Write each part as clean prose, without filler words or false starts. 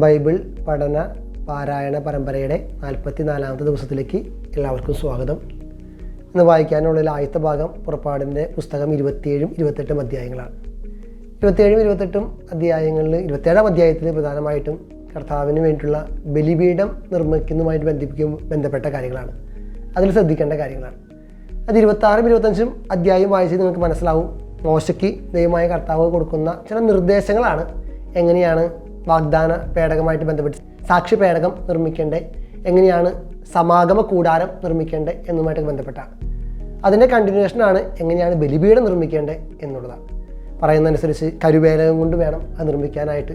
Bible പഠന പാരായണ പരമ്പരയുടെ 44-ാമത്തെ ദിവസത്തിലേക്ക് എല്ലാവർക്കും സ്വാഗതം. ഇന്ന് വായിക്കാനുള്ള ആദ്യത്തെ ഭാഗം പുറപ്പാടിൻ്റെ പുസ്തകം 27-ഉം 28-ഉം അധ്യായങ്ങളാണ്. 27-ഉം 28-ഉം അധ്യായങ്ങളിൽ 27-ാം അധ്യായത്തിൽ പ്രധാനമായിട്ടും കർത്താവിന് വേണ്ടിയിട്ടുള്ള ബലിപീഠം നിർമ്മിക്കുന്നതുമായിട്ട് ബന്ധപ്പെട്ട കാര്യങ്ങളാണ്. അതിൽ ശ്രദ്ധിക്കേണ്ട കാര്യങ്ങളാണ്. അത് 26-ഉം 25-ഉം അധ്യായം വായിച്ച് നിങ്ങൾക്ക് മനസ്സിലാവും. മോശയ്ക്ക് ദൈവമായ കർത്താവ് കൊടുക്കുന്ന ചില നിർദ്ദേശങ്ങളാണ്. എങ്ങനെയാണ് വാഗ്ദാന പേടകമായിട്ട് ബന്ധപ്പെട്ട് സാക്ഷി പേടകം നിർമ്മിക്കേണ്ടത്, എങ്ങനെയാണ് സമാഗമ കൂടാരം നിർമ്മിക്കേണ്ടത് എന്നുമായിട്ട് ബന്ധപ്പെട്ടാണ്. അതിൻ്റെ കണ്ടിന്യൂഷനാണ് എങ്ങനെയാണ് ബലിപീഠം നിർമ്മിക്കേണ്ടത് എന്നുള്ളതാണ്. പറയുന്നതനുസരിച്ച് കരുവേലകം കൊണ്ട് വേണം അത് നിർമ്മിക്കാനായിട്ട്.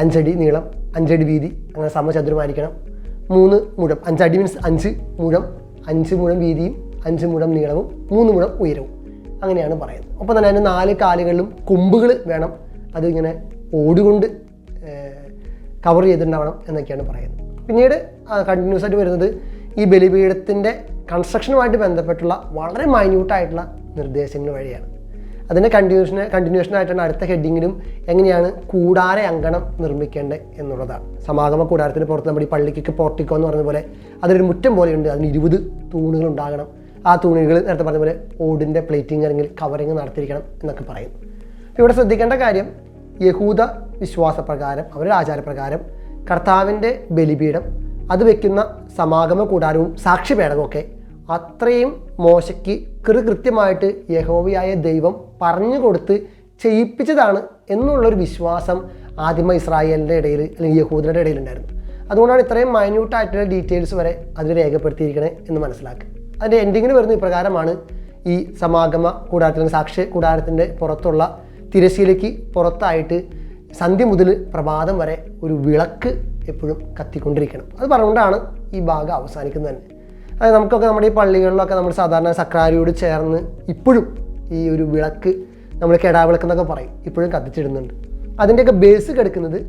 5 അടി നീളം, 5 അടി വീതി, അങ്ങനെ സമചതുരമായിരിക്കണം. 3 മുഴം, 5 അടി മീൻസ് 5 മുഴം, 5 മുഴം വീതിയും 5 മുഴം നീളവും 3 മുഴം ഉയരവും, അങ്ങനെയാണ് പറയുന്നത്. ഒപ്പം തന്നെ അതിന് 4 കാലുകളിലും കൊമ്പുകൾ വേണം. അതിങ്ങനെ ഓടുകൊണ്ട് കവർ ചെയ്തിട്ടുണ്ടാവണം എന്നൊക്കെയാണ് പറയുന്നത്. പിന്നീട് കണ്ടിന്യൂസ് ആയിട്ട് വരുന്നത് ഈ ബലിപീഠത്തിൻ്റെ കൺസ്ട്രക്ഷനുമായിട്ട് ബന്ധപ്പെട്ടുള്ള വളരെ മൈന്യൂട്ടായിട്ടുള്ള നിർദ്ദേശങ്ങൾ വഴിയാണ്. അതിൻ്റെ കണ്ടിന്യൂഷനായിട്ടാണ് അടുത്ത ഹെഡിങ്ങിലും എങ്ങനെയാണ് കൂടാര അങ്കണം നിർമ്മിക്കേണ്ടത് എന്നുള്ളതാണ്. സമാഗമ കൂടാരത്തിന് പുറത്ത് നമ്മുടെ ഈ പള്ളിക്കൊക്കെ പോർട്ടിക്കോ എന്ന് പറഞ്ഞ പോലെ അതിലൊരു മുറ്റം പോലെയുണ്ട്. അതിന് 20 തൂണുകൾ ഉണ്ടാകണം. ആ തൂണുകൾ നേരത്തെ പറഞ്ഞ പോലെ ഓടിൻ്റെ പ്ലേറ്റിംഗ് അല്ലെങ്കിൽ കവറിങ് നടത്തിയിരിക്കണം എന്നൊക്കെ പറയുന്നു. ഇവിടെ ശ്രദ്ധിക്കേണ്ട കാര്യം, യഹൂദ വിശ്വാസപ്രകാരം, അവരുടെ ആചാരപ്രകാരം കർത്താവിൻ്റെ ബലിപീഠം, അത് വയ്ക്കുന്ന സമാഗമ കൂടാരവും സാക്ഷി പേടകമൊക്കെ അത്രയും മോശയ്ക്ക് കൃത്യമായിട്ട് യഹോവയായ ദൈവം പറഞ്ഞു കൊടുത്ത് ചെയ്യിപ്പിച്ചതാണ് എന്നുള്ളൊരു വിശ്വാസം ആദിമ ഇസ്രായേലിൻ്റെ ഇടയിൽ അല്ലെങ്കിൽ യഹൂദരുടെ ഇടയിലുണ്ടായിരുന്നു. അതുകൊണ്ടാണ് ഇത്രയും മൈന്യൂട്ടായിട്ടുള്ള ഡീറ്റെയിൽസ് വരെ അതിൽ രേഖപ്പെടുത്തിയിരിക്കണേ എന്ന് മനസ്സിലാക്കുക. അതിൻ്റെ എൻഡിങ്ങിന് വരുന്ന ഇപ്രകാരമാണ്. ഈ സമാഗമ കൂടാരത്തിൽ സാക്ഷി കൂടാരത്തിൻ്റെ പുറത്തുള്ള തിരശ്ശീലയ്ക്ക് പുറത്തായിട്ട് സന്ധ്യ മുതൽ പ്രഭാതം വരെ ഒരു വിളക്ക് എപ്പോഴും കത്തിക്കൊണ്ടിരിക്കണം. അത് പറഞ്ഞുകൊണ്ടാണ് ഈ ഭാഗം അവസാനിക്കുന്നത് തന്നെ. അതായത് നമുക്കൊക്കെ നമ്മുടെ ഈ പള്ളികളിലൊക്കെ നമ്മൾ സാധാരണ സക്രാരിയോട് ചേർന്ന് ഇപ്പോഴും ഈ ഒരു വിളക്ക് നമ്മൾ കെടാവിളക്ക് എന്നൊക്കെ പറയും, ഇപ്പോഴും കത്തിച്ചിടുന്നുണ്ട്. അതിൻ്റെയൊക്കെ ബേസ് കിടക്കുന്നത്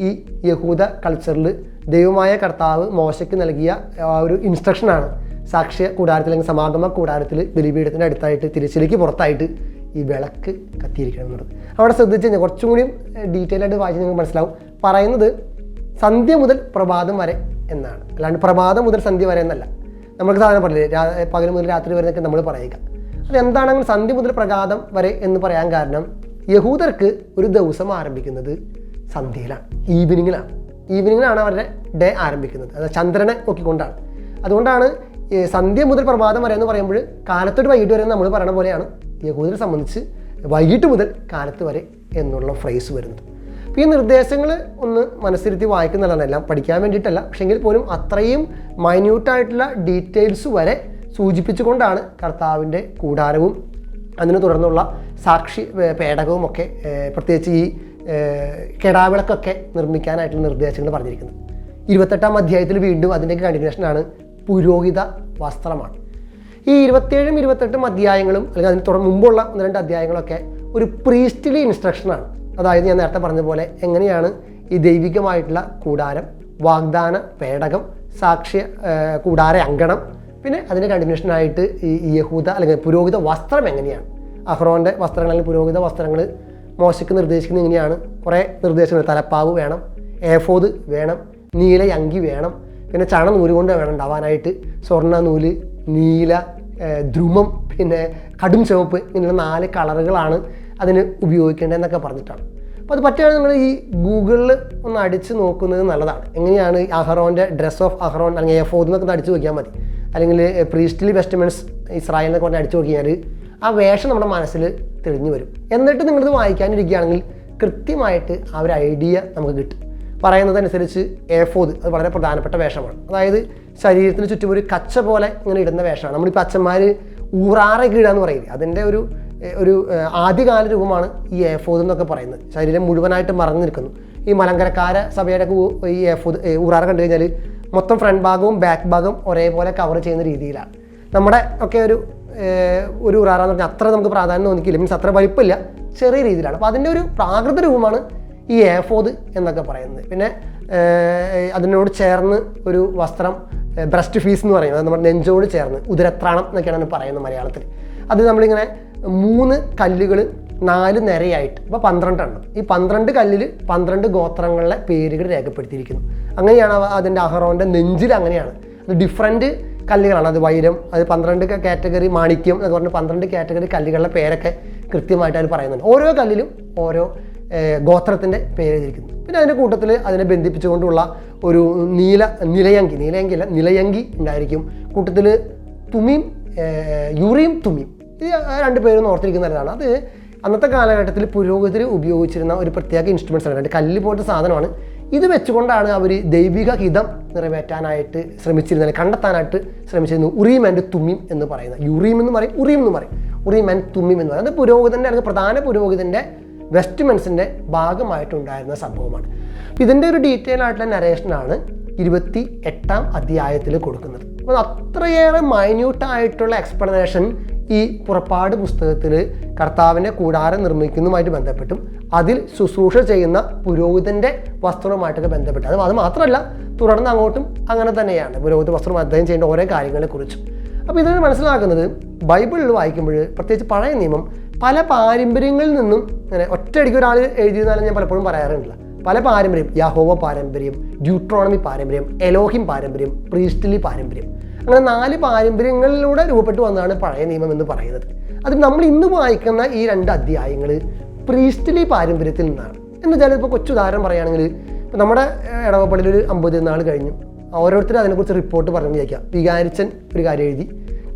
ഈ യഹൂദ കൾച്ചറിൽ ദൈവമായ കർത്താവ് മോശയ്ക്ക് നൽകിയ ആ ഒരു ഇൻസ്ട്രക്ഷനാണ്. സാക്ഷ്യ കൂടാരത്തിൽ അല്ലെങ്കിൽ സമാഗമ കൂടാരത്തിൽ ബലിപീഠത്തിൻ്റെ അടുത്തായിട്ട് തിരശ്ശീലയ്ക്ക് പുറത്തായിട്ട് ഈ വിളക്ക് കത്തിയിരിക്കണം എന്നുള്ളത്. അവിടെ ശ്രദ്ധിച്ച് കഴിഞ്ഞാൽ കുറച്ചും കൂടിയും ഡീറ്റെയിൽ ആയിട്ട് വായിച്ച് നിങ്ങൾക്ക് മനസ്സിലാവും. പറയുന്നത് സന്ധ്യ മുതൽ പ്രഭാതം വരെ എന്നാണ്, അല്ലാണ്ട് പ്രഭാതം മുതൽ സന്ധ്യ വരെ എന്നല്ല. നമുക്ക് സാധാരണ പറയില്ലേ, പകൽ മുതൽ രാത്രി വരെ എന്നൊക്കെ നമ്മൾ പറയുക. അതെന്താണെങ്കിൽ സന്ധ്യ മുതൽ പ്രഭാതം വരെ എന്ന് പറയാൻ കാരണം, യഹൂദർക്ക് ഒരു ദിവസം ആരംഭിക്കുന്നത് സന്ധ്യയിലാണ്, ഈവനിങ്ങിലാണ് അവരുടെ ഡേ ആരംഭിക്കുന്നത്. അത് ചന്ദ്രനെ നോക്കിക്കൊണ്ടാണ്. അതുകൊണ്ടാണ് സന്ധ്യ മുതൽ പ്രഭാതം വരെ എന്ന് പറയുമ്പോൾ കാലത്തോട്ട് വൈകിട്ട് വരെ നമ്മൾ പറയുന്ന പോലെയാണ് യഹൂദരെ സംബന്ധിച്ച് വൈകിട്ട് മുതൽ കാലത്ത് വരെ എന്നുള്ള ഫ്രേസ് വരുന്നത്. അപ്പോൾ ഈ നിർദ്ദേശങ്ങൾ ഒന്ന് മനസ്സിരുത്തി വായിക്കുന്നതാണ്, എല്ലാം പഠിക്കാൻ വേണ്ടിയിട്ടല്ല, പക്ഷെങ്കിൽ പോലും അത്രയും മൈന്യൂട്ടായിട്ടുള്ള ഡീറ്റെയിൽസ് വരെ സൂചിപ്പിച്ചുകൊണ്ടാണ് കർത്താവിൻ്റെ കൂടാരവും അതിന് തുടർന്നുള്ള സാക്ഷി പേടകവും ഒക്കെ, പ്രത്യേകിച്ച് ഈ കെടാവിളക്കൊക്കെ നിർമ്മിക്കാനായിട്ടുള്ള നിർദ്ദേശങ്ങൾ പറഞ്ഞിരിക്കുന്നത്. 28-ാം അധ്യായത്തിൽ വീണ്ടും അതിൻ്റെയൊക്കെ കണ്ടിന്യൂഷനാണ് പുരോഹിത വസ്ത്രമാണ്. ഈ 27-ഉം 28-ഉം അധ്യായങ്ങളും അല്ലെങ്കിൽ അതിന് മുമ്പുള്ള 1-2 അധ്യായങ്ങളൊക്കെ ഒരു പ്രീസ്റ്റ്ലി ഇൻസ്ട്രക്ഷനാണ്. അതായത് ഞാൻ നേരത്തെ പറഞ്ഞ പോലെ എങ്ങനെയാണ് ഈ ദൈവികമായിട്ടുള്ള കൂടാരം, വാഗ്ദാന പേടകം, സാക്ഷ്യ കൂടാര അങ്കണം, പിന്നെ അതിൻ്റെ കണ്ടിന്യൂഷനായിട്ട് ഈ യഹൂദ അല്ലെങ്കിൽ പുരോഹിത വസ്ത്രം എങ്ങനെയാണ്, അഹ്റോൻ്റെ വസ്ത്രങ്ങൾ അല്ലെങ്കിൽ പുരോഹിത വസ്ത്രങ്ങൾ മോശയ്ക്ക് നിർദ്ദേശിക്കുന്നത് എങ്ങനെയാണ്. കുറേ നിർദ്ദേശങ്ങൾ, തലപ്പാവ് വേണം, ഏഫോദ് വേണം, നീല അങ്കി വേണം, പിന്നെ ചണ നൂല് കൊണ്ട് വേണം ഉണ്ടാവാനായിട്ട്, സ്വർണ്ണ നൂല്, നീല, ധ്രുമം, പിന്നെ കടും ചുവപ്പ്, ഇങ്ങനെയുള്ള 4 കളറുകളാണ് അതിന് ഉപയോഗിക്കേണ്ടതെന്നൊക്കെ പറഞ്ഞിട്ടാണ്. അപ്പോൾ അത് പറ്റുകയാണെങ്കിൽ നിങ്ങൾ ഈ ഗൂഗിളിൽ ഒന്ന് അടിച്ച് നോക്കുന്നത് നല്ലതാണ്. എങ്ങനെയാണ് ഈ അഹ്റോൻ്റെ ഡ്രസ് ഓഫ് അഹ്റോൻ അല്ലെങ്കിൽ എഫോദ് എന്നൊക്കെ അടിച്ച് നോക്കിയാൽ മതി. അല്ലെങ്കിൽ പ്രീസ്റ്റ്ലി വെസ്റ്റ്മെൻറ്റ്സ് ഇസ്രായേലിനൊക്കെ പറഞ്ഞ് അടിച്ചു നോക്കിയാൽ ആ വേഷം നമ്മുടെ മനസ്സിൽ തെളിഞ്ഞു വരും. എന്നിട്ട് നിങ്ങളിത് വായിക്കാനിരിക്കുകയാണെങ്കിൽ കൃത്യമായിട്ട് ആ ഒരു ഐഡിയ നമുക്ക് കിട്ടും. പറയുന്നതനുസരിച്ച് ഏഫോദ് അത് വളരെ പ്രധാനപ്പെട്ട വേഷമാണ്. അതായത് ശരീരത്തിന് ചുറ്റും ഒരു കച്ച പോലെ ഇങ്ങനെ ഇടുന്ന വേഷമാണ്. നമ്മളിപ്പോൾ അച്ഛന്മാർ ഊറാറൊക്കെ ഇടുക എന്ന് പറയില്ലേ, അതിൻ്റെ ഒരു ആദ്യകാല രൂപമാണ് ഈ ഏഫോദ് എന്നൊക്കെ പറയുന്നത്. ശരീരം മുഴുവനായിട്ട് മറഞ്ഞു നിൽക്കുന്നു. ഈ മലങ്കരക്കാര സഭയുടെ ഈ ഏഫോദ് ഊറാറ കണ്ടു കഴിഞ്ഞാൽ മൊത്തം ഫ്രണ്ട് ഭാഗവും ബാക്ക് ഭാഗവും ഒരേപോലെ കവർ ചെയ്യുന്ന രീതിയിലാണ്. നമ്മുടെ ഒക്കെ ഒരു ഊറാറ എന്ന് പറഞ്ഞാൽ അത്ര നമുക്ക് പ്രാധാന്യം തോന്നിക്കില്ല, മീൻസ് അത്ര വലിപ്പമില്ല, ചെറിയ രീതിയിലാണ്. അപ്പോൾ അതിൻ്റെ ഒരു പ്രാകൃത രൂപമാണ് ഈ ഏഫോദ് എന്നൊക്കെ പറയുന്നത്. പിന്നെ അതിനോട് ചേർന്ന് ഒരു വസ്ത്രം ബ്രസ്റ്റ് ഫീസ് എന്ന് പറയുന്നത്, നമ്മുടെ നെഞ്ചോട് ചേർന്ന് ഉദരത്രാണം എന്നൊക്കെയാണ് പറയുന്നത് മലയാളത്തിൽ. അത് നമ്മളിങ്ങനെ 3 കല്ലുകൾ 4 നിരയായിട്ട്. അപ്പോൾ 12 എണ്ണം. ഈ 12 കല്ലിൽ 12 ഗോത്രങ്ങളിലെ പേരുകൾ രേഖപ്പെടുത്തിയിരിക്കുന്നു. അങ്ങനെയാണ് അതിൻ്റെ അഹറോൻ്റെ നെഞ്ചിൽ അങ്ങനെയാണ്. അത് ഡിഫറൻറ്റ് കല്ലുകളാണ്. അത് വൈരം, അത് 12 കാറ്റഗറി, മാണിക്യം എന്ന് പറഞ്ഞ് 12 കാറ്റഗറി കല്ലുകളുടെ പേരൊക്കെ കൃത്യമായിട്ട് അവർ പറയുന്നുണ്ട്. ഓരോ കല്ലിലും ഓരോ ഗോത്രത്തിൻ്റെ പേര് എഴുതിയിരിക്കുന്നു. പിന്നെ അതിൻ്റെ കൂട്ടത്തിൽ അതിനെ ബന്ധിപ്പിച്ചുകൊണ്ടുള്ള ഒരു നിലയങ്കി ഉണ്ടായിരിക്കും. കൂട്ടത്തിൽ തുമീം, യൂറിയും തുമീം, ഇത് 2 പേരും ഓർത്തിരിക്കുന്നതാണ്. അത് അന്നത്തെ കാലഘട്ടത്തിൽ പുരോഹിതർ ഉപയോഗിച്ചിരുന്ന ഒരു പ്രത്യേക ഇൻസ്ട്രുമെൻറ്റ്സ് ആണ്. കല്ല് പോലത്തെ സാധനമാണ്. ഇത് വെച്ചുകൊണ്ടാണ് അവർ ദൈവിക ഹിതം നിറവേറ്റാനായിട്ട് ശ്രമിച്ചിരുന്നത്, കണ്ടെത്താനായിട്ട് ശ്രമിച്ചിരുന്നു. ഉറീം ആൻഡ് തുമീം എന്ന് പറയുന്നത്. യുറീം എന്ന് പറയും, ഉറീം എന്ന് പറയും. ഉറീം ആൻഡ് തുമീം എന്ന് പറയുന്നത് പുരോഹിതൻ്റെ അല്ലെങ്കിൽ പ്രധാന പുരോഹിതൻ്റെ വെസ്റ്റ്മെൻസിൻ്റെ ഭാഗമായിട്ടുണ്ടായിരുന്ന സംഭവമാണ്. ഇതിൻ്റെ ഒരു ഡീറ്റെയിൽ ആയിട്ടുള്ള നരേഷനാണ് 28-ാം അധ്യായത്തിൽ കൊടുക്കുന്നത്. അപ്പോൾ അത്രയേറെ മൈന്യൂട്ടായിട്ടുള്ള എക്സ്പ്ലനേഷൻ ഈ പുറപ്പാട് പുസ്തകത്തിൽ കർത്താവിൻ്റെ കൂടാരം നിർമ്മിക്കുന്നതുമായിട്ട് ബന്ധപ്പെട്ടും അതിൽ ശുശ്രൂഷ ചെയ്യുന്ന പുരോഹിതൻ്റെ വസ്ത്രവുമായിട്ടൊക്കെ ബന്ധപ്പെട്ട് അത് മാത്രമല്ല, തുടർന്ന് അങ്ങോട്ടും അങ്ങനെ തന്നെയാണ് പുരോഹിത വസ്ത്രം അധ്യയനം ചെയ്യേണ്ട ഓരോ കാര്യങ്ങളെക്കുറിച്ചും. അപ്പോൾ ഇതിൽ മനസ്സിലാക്കുന്നത് ബൈബിളിൽ വായിക്കുമ്പോൾ, പ്രത്യേകിച്ച് പഴയ നിയമം, പല പാരമ്പര്യങ്ങളിൽ നിന്നും ഇങ്ങനെ ഒറ്റയടിക്ക് ഒരാൾ എഴുതിയെന്നാലും ഞാൻ പലപ്പോഴും പറയാറുണ്ടല്ല. പല പാരമ്പര്യം, യഹോവ പാരമ്പര്യം, ഡ്യൂട്രോണമി പാരമ്പര്യം, എലോഹിം പാരമ്പര്യം, പ്രീസ്റ്റ്ലി പാരമ്പര്യം, അങ്ങനെ 4 പാരമ്പര്യങ്ങളിലൂടെ രൂപപ്പെട്ടു വന്നതാണ് പഴയ നിയമം എന്ന് പറയുന്നത്. അത് നമ്മൾ ഇന്ന് വായിക്കുന്ന ഈ 2 അധ്യായങ്ങൾ പ്രീസ്റ്റ്ലി പാരമ്പര്യത്തിൽ നിന്നാണ്. എന്ന് വെച്ചാൽ ഇപ്പോൾ കൊച്ചുദാഹരണം പറയുകയാണെങ്കിൽ, ഇപ്പോൾ നമ്മുടെ ഇടവപ്പള്ളിയിൽ ഒരു 50 നാൾ കഴിഞ്ഞു, ഓരോരുത്തരും അതിനെക്കുറിച്ച് റിപ്പോർട്ട് പറഞ്ഞു വിചാരിക്കാം. വികാരിച്ചൻ ഒരു കാര്യം എഴുതി,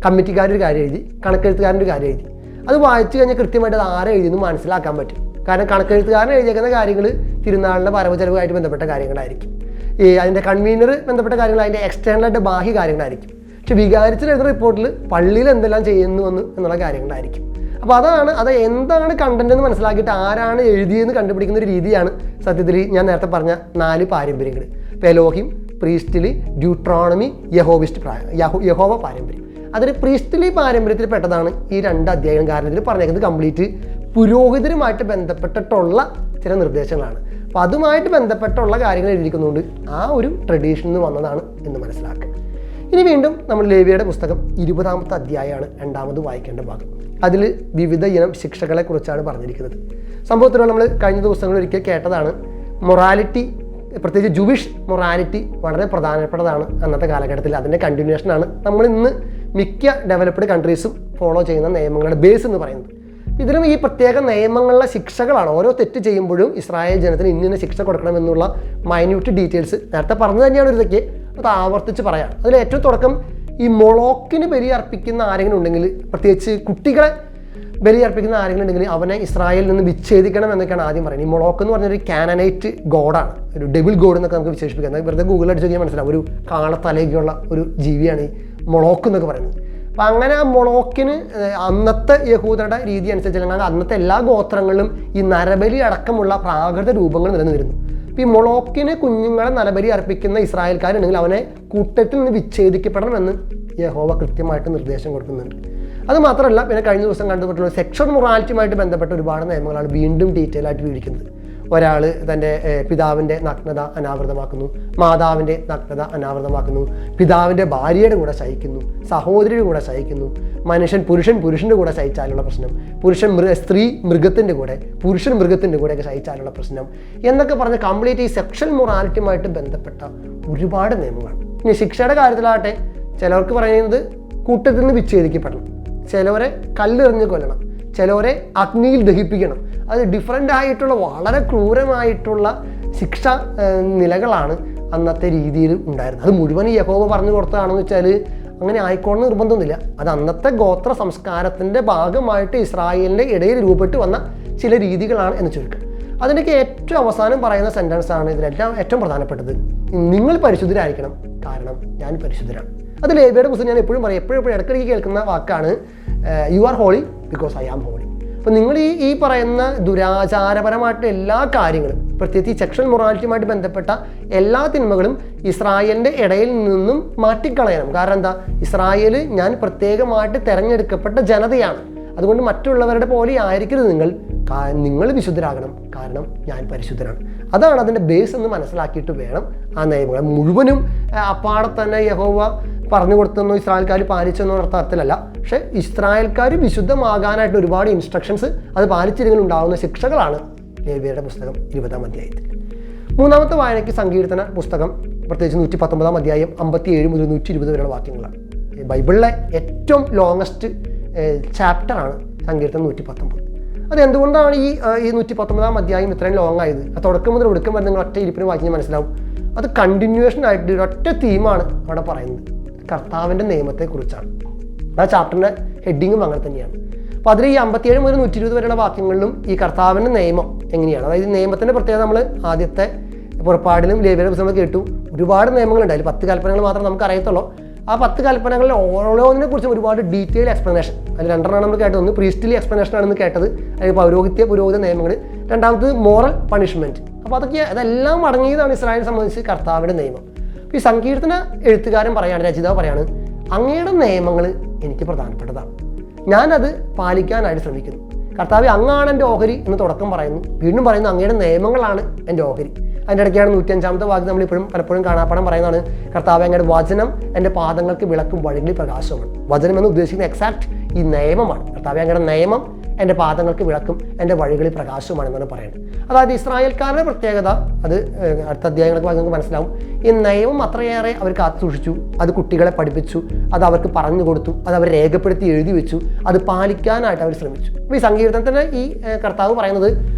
കമ്മിറ്റിക്കാരൊരു കാര്യം എഴുതി, കണക്കെഴുത്തുകാരൻ്റെ ഒരു കാര്യം എഴുതി. അത് വായിച്ചു കഴിഞ്ഞാൽ കൃത്യമായിട്ട് അത് ആരെ എഴുതിയെന്ന് മനസ്സിലാക്കാൻ പറ്റും. കാരണം കണക്കെഴുത്തുകാരൻ എഴുതിയേക്കുന്ന കാര്യങ്ങൾ തിരുനാളിൻ്റെ വരവ് ചെലവുമായിട്ട് ബന്ധപ്പെട്ട കാര്യങ്ങളായിരിക്കും. അതിൻ്റെ കൺവീനർ ബന്ധപ്പെട്ട കാര്യങ്ങൾ, അതിൻ്റെ എക്സ്റ്റേണലായിട്ട് ബാഹ്യ കാര്യങ്ങളായിരിക്കും. പക്ഷെ വികാരിച്ചൻ എഴുതുന്ന റിപ്പോർട്ടിൽ പള്ളിയിൽ എന്തെല്ലാം ചെയ്യുന്നു എന്നുള്ള കാര്യങ്ങളായിരിക്കും. അപ്പോൾ അത് എന്താണ് കണ്ടന്റ് എന്ന് മനസ്സിലാക്കിയിട്ട് ആരാണ് എഴുതിയെന്ന് കണ്ടുപിടിക്കുന്ന ഒരു രീതിയാണ് സത്യത്തിൽ ഞാൻ നേരത്തെ പറഞ്ഞ 4 പാരമ്പര്യങ്ങൾ. എലോഹിം, പ്രീസ്റ്റ്ലി, ഡ്യൂട്രോണമി, യഹോവ പാരമ്പര്യം. അതൊരു പ്രീസ്റ്റ്ലി പാരമ്പര്യത്തിൽ പെട്ടതാണ് ഈ 2 അധ്യായം. കാരണം ഇതിൽ പറഞ്ഞേക്കുന്നത് കംപ്ലീറ്റ് പുരോഹിതരുമായിട്ട് ബന്ധപ്പെട്ടിട്ടുള്ള ചില നിർദ്ദേശങ്ങളാണ്. അപ്പോൾ അതുമായിട്ട് ബന്ധപ്പെട്ടുള്ള കാര്യങ്ങൾ എഴുതിയിരിക്കുന്നതുകൊണ്ട് ആ ഒരു ട്രഡീഷനിൽ നിന്ന് വന്നതാണ് എന്ന് മനസ്സിലാക്കുക. ഇനി വീണ്ടും നമ്മൾ ലേവ്യയുടെ പുസ്തകം 20-ാമത്തെ അധ്യായമാണ് രണ്ടാമത് വായിക്കേണ്ട ഭാഗം. അതിൽ വിവിധ ഇനം ശിക്ഷകളെ കുറിച്ചാണ് പറഞ്ഞിരിക്കുന്നത്. സംഭവത്തിലുള്ള നമ്മൾ കഴിഞ്ഞ ദിവസങ്ങളിൽ ഒരിക്കൽ കേട്ടതാണ്, മൊറാലിറ്റി, പ്രത്യേകിച്ച് ജൂവിഷ് മൊറാലിറ്റി വളരെ പ്രധാനപ്പെട്ടതാണ് അന്നത്തെ കാലഘട്ടത്തിൽ. അതിൻ്റെ കണ്ടിന്യൂഷനാണ് നമ്മൾ ഇന്ന് മിക്ക ഡെവലപ്ഡ് കൺട്രീസും ഫോളോ ചെയ്യുന്ന നിയമങ്ങളുടെ ബേസ് എന്ന് പറയുന്നത്. ഇതിലും ഈ പ്രത്യേക നിയമങ്ങളിലെ ശിക്ഷകളാണ്. ഓരോ തെറ്റ് ചെയ്യുമ്പോഴും ഇസ്രായേൽ ജനത്തിന് ഇന്ന ശിക്ഷ കൊടുക്കണമെന്നുള്ള മൈന്യൂട്ട് ഡീറ്റെയിൽസ് നേരത്തെ പറഞ്ഞു തന്നെയാണ് ഒരു ഇതൊക്കെ, അത് ആവർത്തിച്ച് പറയാം. അതിൽ ഏറ്റവും തുടക്കം ഈ മൊളോക്കിന് ബലി അർപ്പിക്കുന്ന ആരെങ്കിലും ഉണ്ടെങ്കിൽ, പ്രത്യേകിച്ച് കുട്ടികളെ ബലി അർപ്പിക്കുന്ന ആരെങ്കിലും ഉണ്ടെങ്കിൽ അവനെ ഇസ്രായേലിൽ നിന്ന് വിച്ഛേദിക്കണം എന്നൊക്കെയാണ് ആദ്യം പറയുന്നത്. ഈ മൊളോക്ക് എന്ന് പറഞ്ഞൊരു കാനനൈറ്റ് ഗോഡാണ്, ഒരു ഡെവിൾ ഗോഡ് എന്നൊക്കെ നമുക്ക് വിശേഷിപ്പിക്കാം. വെറുതെ ഗൂഗിൾ അടിച്ച് കഴിഞ്ഞാൽ മനസ്സിലാവും, ഒരു കാളത്തലേക്കുള്ള ഒരു ജീവിയാണ് ഈ മൊളോക്ക് എന്നൊക്കെ പറയുന്നത്. അപ്പം അങ്ങനെ ആ മൊളോക്കിന് അന്നത്തെ യഹൂദരുടെ രീതി അനുസരിച്ച്, അല്ലെങ്കിൽ അന്നത്തെ എല്ലാ ഗോത്രങ്ങളിലും ഈ നരബലി അടക്കമുള്ള പ്രാകൃത രൂപങ്ങൾ നിലനിന്നിരുന്നു. അപ്പോൾ ഈ മൊളോക്കിന് കുഞ്ഞുങ്ങളെ നരബലി അർപ്പിക്കുന്ന ഇസ്രായേൽക്കാരുണ്ടെങ്കിൽ അവനെ കൂട്ടത്തിൽ നിന്ന് വിച്ഛേദിക്കപ്പെടണമെന്ന് യഹോവ കൃത്യമായിട്ട് നിർദ്ദേശം കൊടുക്കുന്നുണ്ട്. അത് മാത്രമല്ല, പിന്നെ കഴിഞ്ഞ ദിവസം കണ്ടുപിട്ടുള്ള സെക്ഷൽ മൊറാലിറ്റിയുമായിട്ട് ബന്ധപ്പെട്ട ഒരുപാട് നിയമങ്ങളാണ് വീണ്ടും ഡീറ്റെയിൽ ആയിട്ട് വിവരിക്കുന്നത്. ഒരാൾ തൻ്റെ പിതാവിൻ്റെ നഗ്നത അനാവൃതമാക്കുന്നു, മാതാവിൻ്റെ നഗ്നത അനാവൃതമാക്കുന്നു, പിതാവിൻ്റെ ഭാര്യയുടെ കൂടെ ശയിക്കുന്നു, സഹോദരിയുടെ കൂടെ ശയിക്കുന്നു, പുരുഷൻ്റെ കൂടെ ശയിച്ചാലുള്ള പ്രശ്നം, സ്ത്രീ മൃഗത്തിൻ്റെ കൂടെ, പുരുഷൻ മൃഗത്തിൻ്റെ കൂടെയൊക്കെ ശയിച്ചാലുള്ള പ്രശ്നം എന്നൊക്കെ പറഞ്ഞ് കംപ്ലീറ്റ് ഈ സെക്ഷൽ മൊറാലിറ്റിയുമായിട്ട് ബന്ധപ്പെട്ട ഒരുപാട് നിയമങ്ങളാണ്. ഇനി ശിക്ഷയുടെ കാര്യത്തിലാകട്ടെ, ചിലവർക്ക് പറയുന്നത് കൂട്ടത്തിൽ നിന്ന് വിച്ഛേദിക്കപ്പെടണം, ചിലവരെ കല്ലെറിഞ്ഞ് കൊല്ലണം, ചിലവരെ അഗ്നിയിൽ ദഹിപ്പിക്കണം. അത് ഡിഫറൻ്റ് ആയിട്ടുള്ള വളരെ ക്രൂരമായിട്ടുള്ള ശിക്ഷ നിലകളാണ് അന്നത്തെ രീതിയിൽ ഉണ്ടായിരുന്നത്. അത് മുഴുവൻ യഹോവ പറഞ്ഞു കൊടുത്തതാണെന്ന് വെച്ചാൽ അങ്ങനെ ആയിക്കോണമെന്ന് നിർബന്ധമൊന്നുമില്ല. അത് അന്നത്തെ ഗോത്ര സംസ്കാരത്തിൻ്റെ ഭാഗമായിട്ട് ഇസ്രായേലിൻ്റെ ഇടയിൽ രൂപപ്പെട്ട് വന്ന ചില രീതികളാണ് എന്ന് ചുരുക്കം. അതിൻ്റെയൊക്കെ ഏറ്റവും അവസാനം പറയുന്ന സെൻറ്റൻസാണ് ഇതിലെല്ലാം ഏറ്റവും പ്രധാനപ്പെട്ടത്, നിങ്ങൾ പരിശുദ്ധരായിരിക്കണം കാരണം ഞാൻ പരിശുദ്ധരാണ്. അത് ലേവ്യയുടെ പുസ്തകം ഞാൻ എപ്പോഴും പറയും, എപ്പോഴും ഇടയ്ക്കിടയ്ക്ക് കേൾക്കുന്ന വാക്കാണ്, you are holy because I am holy. അപ്പോൾ നിങ്ങൾ ഈ പറയുന്ന ദുരാചാരപരമായിട്ടുള്ള എല്ലാ കാര്യങ്ങളും, പ്രത്യേകിച്ച് ഈ സെക്ഷൽ മൊറാലിറ്റിയുമായിട്ട് ബന്ധപ്പെട്ട എല്ലാ തിന്മകളും ഇസ്രായേലിൻ്റെ ഇടയിൽ നിന്നും മാറ്റിക്കളയണം. കാരണം എന്താ, ഇസ്രായേൽ ഞാൻ പ്രത്യേകമായിട്ട് തിരഞ്ഞെടുക്കപ്പെട്ട ജനതയാണ്, അതുകൊണ്ട് മറ്റുള്ളവരുടെ പോലെ ആയിരിക്കരുത് നിങ്ങൾ, നിങ്ങൾ വിശുദ്ധരാകണം, കാരണം ഞാൻ പരിശുദ്ധനാണ്. അതാണ് അതിൻ്റെ ബേസ് എന്ന് മനസ്സിലാക്കിയിട്ട് വേണം ആ നിയമങ്ങൾ മുഴുവനും അപ്പാടെ തന്നെ യഹോവ പറഞ്ഞു കൊടുത്തെന്നോ ഇസ്രായേൽക്കാർ പാലിച്ചെന്നോ അർത്ഥത്തിലല്ല. പക്ഷേ ഇസ്രായേൽക്കാർ വിശുദ്ധമാകാനായിട്ട് ഒരുപാട് ഇൻസ്ട്രക്ഷൻസ്, അത് പാലിച്ചില്ലെങ്കിൽ ഉണ്ടാകുന്ന ശിക്ഷകളാണ് ലേവ്യരുടെ പുസ്തകം 20-ാം അധ്യായത്തിൽ. മൂന്നാമത്തെ വായനയ്ക്ക് സങ്കീർത്തന പുസ്തകം, പ്രത്യേകിച്ച് 119-ാം അധ്യായം 57 മുതൽ 120 വരെയുള്ള വാക്യങ്ങളാണ്. ബൈബിളിലെ ഏറ്റവും ലോങ്ങസ്റ്റ് ചാപ്റ്ററാണ് സങ്കീർത്തനം 119. അതെന്തുകൊണ്ടാണ് ഈ 119-ാം അധ്യായം ഇത്രയും ലോങ് ആയത്? ആ തുടക്കം മുതൽ ഒടുക്കം വരെ നിങ്ങൾ ഒറ്റ ഇരിപ്പിന് വായിച്ചാൽ മനസ്സിലാവും. അത് കണ്ടിന്യൂവേഷൻ ആയിട്ട് ഒറ്റ തീമാണ് അവിടെ പറയുന്നത്, കർത്താവിൻ്റെ നിയമത്തെക്കുറിച്ചാണ്. ആ ചാപ്റ്ററിൻ്റെ ഹെഡിങ്ങും അങ്ങനെ തന്നെയാണ്. അപ്പോൾ അതിൽ ഈ 57 മുതൽ 120 വരെയുള്ള വാക്യങ്ങളിലും ഈ കർത്താവിൻ്റെ നിയമം എങ്ങനെയാണ്, അതായത് നിയമത്തിൻ്റെ പ്രത്യേകത നമ്മൾ ആദ്യത്തെ പുറപ്പാടിലും ലേവ്യരുടെ പുസ്തകങ്ങൾ കേട്ടു. ഒരുപാട് നിയമങ്ങളുണ്ട്. അതിൽ 10 കൽപ്പനകൾ മാത്രം നമുക്ക് അറിയത്തുള്ളൂ. ആ 10 കൽപ്പനകളിൽ ഓരോന്നിനെ കുറിച്ചും ഒരുപാട് ഡീറ്റെയിൽ എക്സ്പ്ലനേഷൻ. അതിൽ 2 നമ്മൾ കേട്ടത്, ഒന്ന് പ്രീസ്റ്റ്ലി എക്സ്പ്ലനേഷൻ ആണെന്ന് കേട്ടത്, അതായത് പുരോഹിത നിയമങ്ങൾ. രണ്ടാമത് മോറൽ പണിഷ്മെൻറ്റ്. അപ്പോൾ അതെല്ലാം അടങ്ങിയതാണ് ഇസ്രായേലിനെ സംബന്ധിച്ച് കർത്താവിൻ്റെ നിയമം. അപ്പോൾ ഈ സങ്കീർത്തന എഴുത്തുകാരൻ പറയാണ്, രചയിതാവ് പറയാണ്, അങ്ങയുടെ നിയമങ്ങൾ എനിക്ക് പ്രധാനപ്പെട്ടതാണ്, ഞാനത് പാലിക്കാനായിട്ട് ശ്രമിക്കുന്നു. കർത്താവ് അങ്ങാണ് എൻ്റെ ഓഹരി എന്ന് തുടക്കം പറയുന്നു. വീണ്ടും പറയുന്നു അങ്ങയുടെ നിയമങ്ങളാണ് എൻ്റെ ഓഹരി. അതിൻ്റെ ഇടയ്ക്കാണ് 105-ാമത്തെ വാക്യം നമ്മളിപ്പോഴും പലപ്പോഴും കാണാപ്പാടം പറയുന്നതാണ്, കർത്താവ് അങ്ങയുടെ വചനം എൻ്റെ പാദങ്ങൾക്ക് വിളക്കും വഴികളിൽ പ്രകാശവുമാണ്. വചനം എന്ന് ഉദ്ദേശിക്കുന്ന എക്സാക്ട് ഈ നിയമമാണ്. കർത്താവ് അങ്ങയുടെ നിയമം എൻ്റെ പാദങ്ങൾക്ക് വിളക്കും എൻ്റെ വഴികളിൽ പ്രകാശവുമാണ് എന്നാണ് പറയുന്നത്. അതായത് ഇസ്രായേൽക്കാരുടെ പ്രത്യേകത, അത് അടുത്ത അധ്യായങ്ങൾക്ക് നമുക്ക് മനസ്സിലാവും. ഈ നിയമം അത്രയേറെ അവർ കാത്തു സൂക്ഷിച്ചു, അത് കുട്ടികളെ പഠിപ്പിച്ചു, അത് അവർക്ക് പറഞ്ഞു കൊടുത്തു, അത് അവർ രേഖപ്പെടുത്തി എഴുതി വെച്ചു, അത് പാലിക്കാനായിട്ട് അവർ ശ്രമിച്ചു. അപ്പോൾ ഈ സങ്കീർത്തനത്തിന് ഈ കർത്താവ് പറയുന്നത്,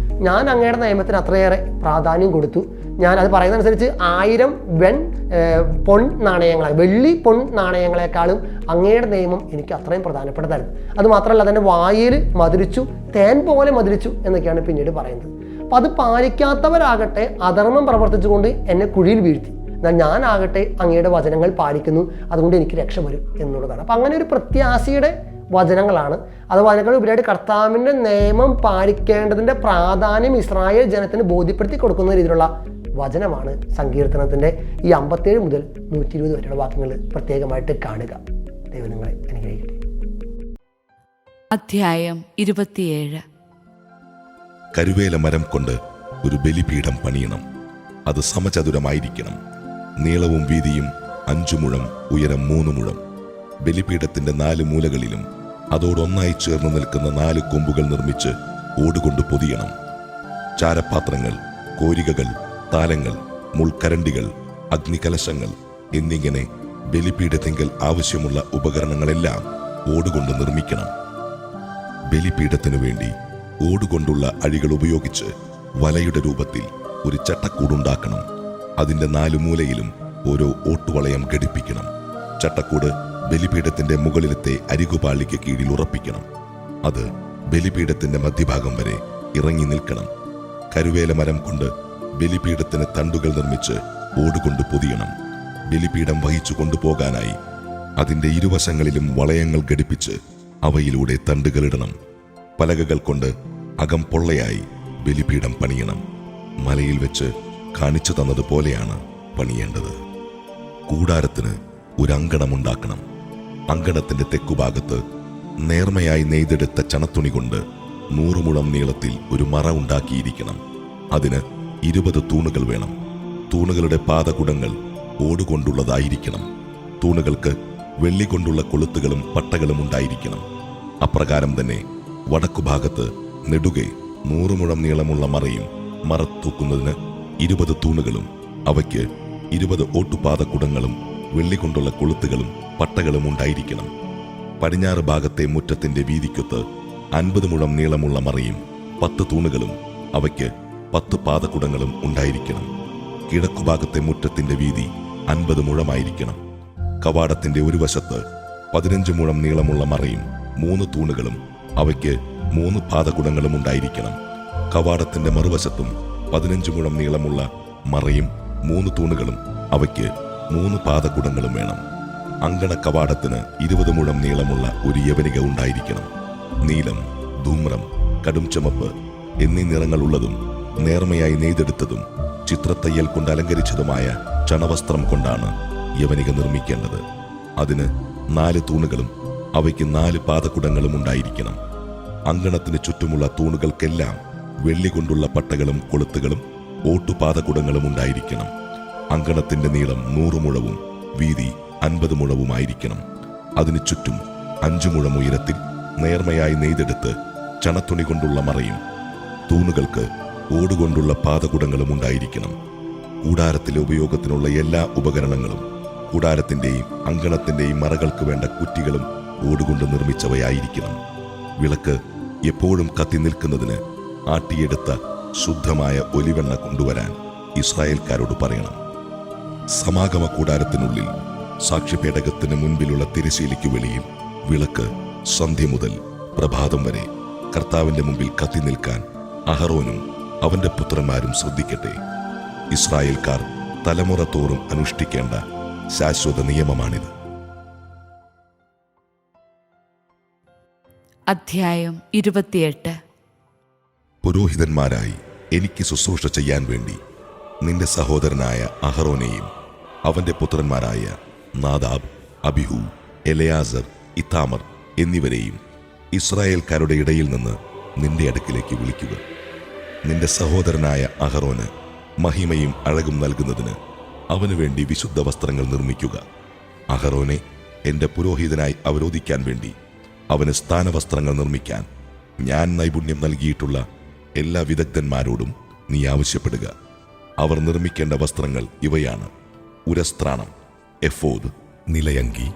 ഞാൻ അങ്ങയുടെ നിയമത്തിന് അത്രയേറെ പ്രാധാന്യം കൊടുത്തു. ഞാൻ അത് പറയുന്നതനുസരിച്ച് 1000 പൊൻ നാണയങ്ങൾ, വെള്ളി പൊൻ നാണയങ്ങളെക്കാളും അങ്ങയുടെ നിയമം എനിക്ക് അത്രയും പ്രധാനപ്പെട്ടതായിരുന്നു. അതുമാത്രമല്ല, അതെൻ്റെ വായിൽ മധുരിച്ചു, തേൻ പോലെ മധുരിച്ചു എന്നൊക്കെയാണ് പിന്നീട് പറയുന്നത്. അപ്പോൾ അത് പാലിക്കാത്തവരാകട്ടെ അധർമ്മം പ്രവർത്തിച്ചുകൊണ്ട് എന്നെ കുഴിയിൽ വീഴ്ത്തി, എന്നാൽ ഞാനാകട്ടെ അങ്ങയുടെ വചനങ്ങൾ പാലിക്കുന്നു, അതുകൊണ്ട് എനിക്ക് രക്ഷ വരും എന്നുള്ളതാണ്. അപ്പോൾ അങ്ങനെ ഒരു പ്രത്യാശയുടെ വചനങ്ങളാണ്. അത് വചനങ്ങൾ ഉപരിയായിട്ട് കർത്താവിൻ്റെ നിയമം പാലിക്കേണ്ടതിൻ്റെ പ്രാധാന്യം ഇസ്രായേൽ ജനത്തിന് ബോധ്യപ്പെടുത്തി കൊടുക്കുന്ന രീതിയിലുള്ള വചനമാണ് സങ്കീർത്തനത്തിൻ്റെ ഈ 57 മുതൽ 120 വരെയുള്ള വാക്യങ്ങൾ പ്രത്യേകമായിട്ട് കാണുക. ദൈവം നിങ്ങളെ അനുഗ്രഹിക്കട്ടെ. അധ്യായം 27. കരുവേല മരം കൊണ്ട് ഒരു ബലിപീഠം പണിയണം. അത് സമചതുരമായിരിക്കണം. നീളവും വീതിയും 5 മുഴം, ഉയരം 3 മുഴം. ബലിപീഠത്തിന്റെ 4 മൂലകളിലും അതോടൊന്നായി ചേർന്ന് നിൽക്കുന്ന 4 കൊമ്പുകൾ നിർമ്മിച്ച് ഓടുകൊണ്ട് പൊതിയണം. ചാരപാത്രങ്ങൾ, കോരികകൾ, താലങ്ങൾ, മുൾക്കരണ്ടികൾ, അഗ്നികലശങ്ങൾ എന്നിങ്ങനെ ബലിപീഠത്തിങ്കൽ ആവശ്യമുള്ള ഉപകരണങ്ങളെല്ലാം ഓടുകൊണ്ട് നിർമ്മിക്കണം. ബലിപീഠത്തിനു വേണ്ടി ഓടുകൊണ്ടുള്ള അഴികൾ ഉപയോഗിച്ച് വലയുടെ രൂപത്തിൽ ഒരു ചട്ടക്കൂടുണ്ടാക്കണം. അതിന്റെ 4 മൂലയിലും ഓരോ ഓട്ടുവളയം ഘടിപ്പിക്കണം. ചട്ടക്കൂട് ബലിപീഠത്തിന്റെ മുകളിലത്തെ അരികുപാളിക്ക് കീഴിൽ ഉറപ്പിക്കണം. അത് ബലിപീഠത്തിന്റെ മധ്യഭാഗം വരെ ഇറങ്ങി നിൽക്കണം. കരുവേല മരം കൊണ്ട് ബലിപീഠത്തിന് തണ്ടുകൾ നിർമ്മിച്ച് ഓടുകൊണ്ട് പൊതിയണം. ബലിപീഠം വഹിച്ചു കൊണ്ടുപോകാനായി അതിന്റെ ഇരുവശങ്ങളിലും വളയങ്ങൾ ഘടിപ്പിച്ച് അവയിലൂടെ തണ്ടുകളിടണം. പലകകൾ കൊണ്ട് അകം പൊള്ളയായി ബലിപീഠം പണിയണം. മലയിൽ വെച്ച് കാണിച്ചു തന്നതുപോലെയാണ് പണിയേണ്ടത്. കൂടാരത്തിന് ഒരു അങ്കണമുണ്ടാക്കണം. അങ്കണത്തിന്റെ തെക്കുഭാഗത്ത് നേർമയായി നെയ്തെടുത്ത ചണത്തുണി കൊണ്ട് 100 മുഴം നീളത്തിൽ ഒരു മറ ഉണ്ടാക്കിയിരിക്കണം. അതിന് 20 തൂണുകൾ വേണം. തൂണുകളുടെ പാദകുടങ്ങൾ ഓടുകൊണ്ടുള്ളതായിരിക്കണം. തൂണുകൾക്ക് വെള്ളി കൊണ്ടുള്ള കൊളുത്തുകളും പട്ടകളും ഉണ്ടായിരിക്കണം. അപ്രകാരം തന്നെ വടക്കുഭാഗത്ത് നെടുകെ 100 മുഴം നീളമുള്ള മറയും മറ തൂക്കുന്നതിന് 20 തൂണുകളും അവയ്ക്ക് 20 ഓട്ടുപാദക്കുടങ്ങളും വെള്ളികൊണ്ടുള്ള കൊളുത്തുകളും പട്ടകളും ഉണ്ടായിരിക്കണം. പടിഞ്ഞാറ് ഭാഗത്തെ മുറ്റത്തിന്റെ വീതിക്കൊത്ത് 50 മുഴം നീളമുള്ള മറയും 10 തൂണുകളും അവയ്ക്ക് 10 പാദക്കുടങ്ങളും ഉണ്ടായിരിക്കണം. കിഴക്കുഭാഗത്തെ മുറ്റത്തിന്റെ വീതി 50 മുഴമായിരിക്കണം. കവാടത്തിന്റെ ഒരു വശത്ത് 15 മുഴം നീളമുള്ള മറയും 3 തൂണുകളും അവയ്ക്ക് 3 പാദകുടങ്ങളും ഉണ്ടായിരിക്കണം. കവാടത്തിന്റെ മറുവശത്തും 15 മുഴം നീളമുള്ള മറയും 3 തൂണുകളും അവയ്ക്ക് 3 പാദകുടങ്ങളും വേണം. അങ്കണ കവാടത്തിന് 20 മുഴം നീളമുള്ള ഒരു യവനിക ഉണ്ടായിരിക്കണം. നീലം, ധൂമ്രം, കടും ചുമപ്പ് എന്നീ നിറങ്ങളുള്ളതും നേർമയായി നെയ്തെടുത്തതും ചിത്രത്തയ്യൽ കൊണ്ട് അലങ്കരിച്ചതുമായ ചണവസ്ത്രം കൊണ്ടാണ് യവനിക നിർമ്മിക്കേണ്ടത്. അതിന് 4 തൂണുകളും അവയ്ക്ക് 4 പാദകുടങ്ങളും ഉണ്ടായിരിക്കണം. അങ്കണത്തിന് ചുറ്റുമുള്ള തൂണുകൾക്കെല്ലാം വെള്ളി കൊണ്ടുള്ള പട്ടകളും കൊളുത്തുകളും ഓട്ടുപാതകുടങ്ങളും ഉണ്ടായിരിക്കണം. അങ്കണത്തിന്റെ നീളം 100 മുഴവും വീതി 50 മുഴവുമായിരിക്കണം. അതിനു ചുറ്റും 5 മുഴം ഉയരത്തിൽ നേർമയായി നെയ്തെടുത്ത് ചണത്തുണി കൊണ്ടുള്ള മറയും തൂണുകൾക്ക് ഓടുകൊണ്ടുള്ള പാതകുടങ്ങളും ഉണ്ടായിരിക്കണം. കൂടാരത്തിലെ ഉപയോഗത്തിനുള്ള എല്ലാ ഉപകരണങ്ങളും കൂടാരത്തിന്റെയും അങ്കണത്തിന്റെയും മറകൾക്ക് വേണ്ട കുറ്റികളും ഓടുകൊണ്ട് നിർമ്മിച്ചവയായിരിക്കണം. വിളക്ക് എപ്പോഴും കത്തി നിൽക്കുന്നതിന് ആട്ടിയെടുത്ത ശുദ്ധമായ ഒലിവെണ്ണ കൊണ്ടുവരാൻ ഇസ്രായേൽക്കാരോട് പറയണം. സമാഗമ കൂടാരത്തിനുള്ളിൽ സാക്ഷ്യപേടകത്തിന് മുൻപിലുള്ള തിരശ്ശീലയ്ക്ക് വെളിയിൽ വിളക്ക് സന്ധ്യ മുതൽ പ്രഭാതം വരെ കർത്താവിന്റെ മുമ്പിൽ കത്തി നിൽക്കാൻ അഹറോനും അവന്റെ പുത്രന്മാരും ശ്രദ്ധിക്കട്ടെ. ഇസ്രായേൽക്കാർ തലമുറ തോറും അനുഷ്ഠിക്കേണ്ട ശാശ്വത നിയമമാണിത്. അധ്യായം 28. പുരോഹിതന്മാരായി എനിക്ക് ശുശ്രൂഷ ചെയ്യാൻ വേണ്ടി നിന്റെ സഹോദരനായ അഹറോനെയും അവന്റെ പുത്രന്മാരായ നാദാബ്, അബിഹു, എലയാസർ, ഇത്താമർ എന്നിവരെയും ഇസ്രായേൽക്കാരുടെ ഇടയിൽ നിന്ന് നിന്റെ അടുക്കിലേക്ക് വിളിക്കുക. നിന്റെ സഹോദരനായ അഹറോന് മഹിമയും അഴകും നൽകുന്നതിന് അവന് വേണ്ടി വിശുദ്ധ വസ്ത്രങ്ങൾ നിർമ്മിക്കുക. അഹറോനെ എന്റെ പുരോഹിതനായി അവരോധിക്കാൻ വേണ്ടി അവന് സ്ഥാനവസ്ത്രങ്ങൾ നിർമ്മിക്കാൻ ഞാൻ നൈപുണ്യം നൽകിയിട്ടുള്ള എല്ലാ വിദഗ്ധന്മാരോടും നീ ആവശ്യപ്പെടുക. അവർ നിർമ്മിക്കേണ്ട വസ്ത്രങ്ങൾ ഇവയാണ്: ഉരസ്ത്രാണം, എഫോദ്, നിലയങ്കി,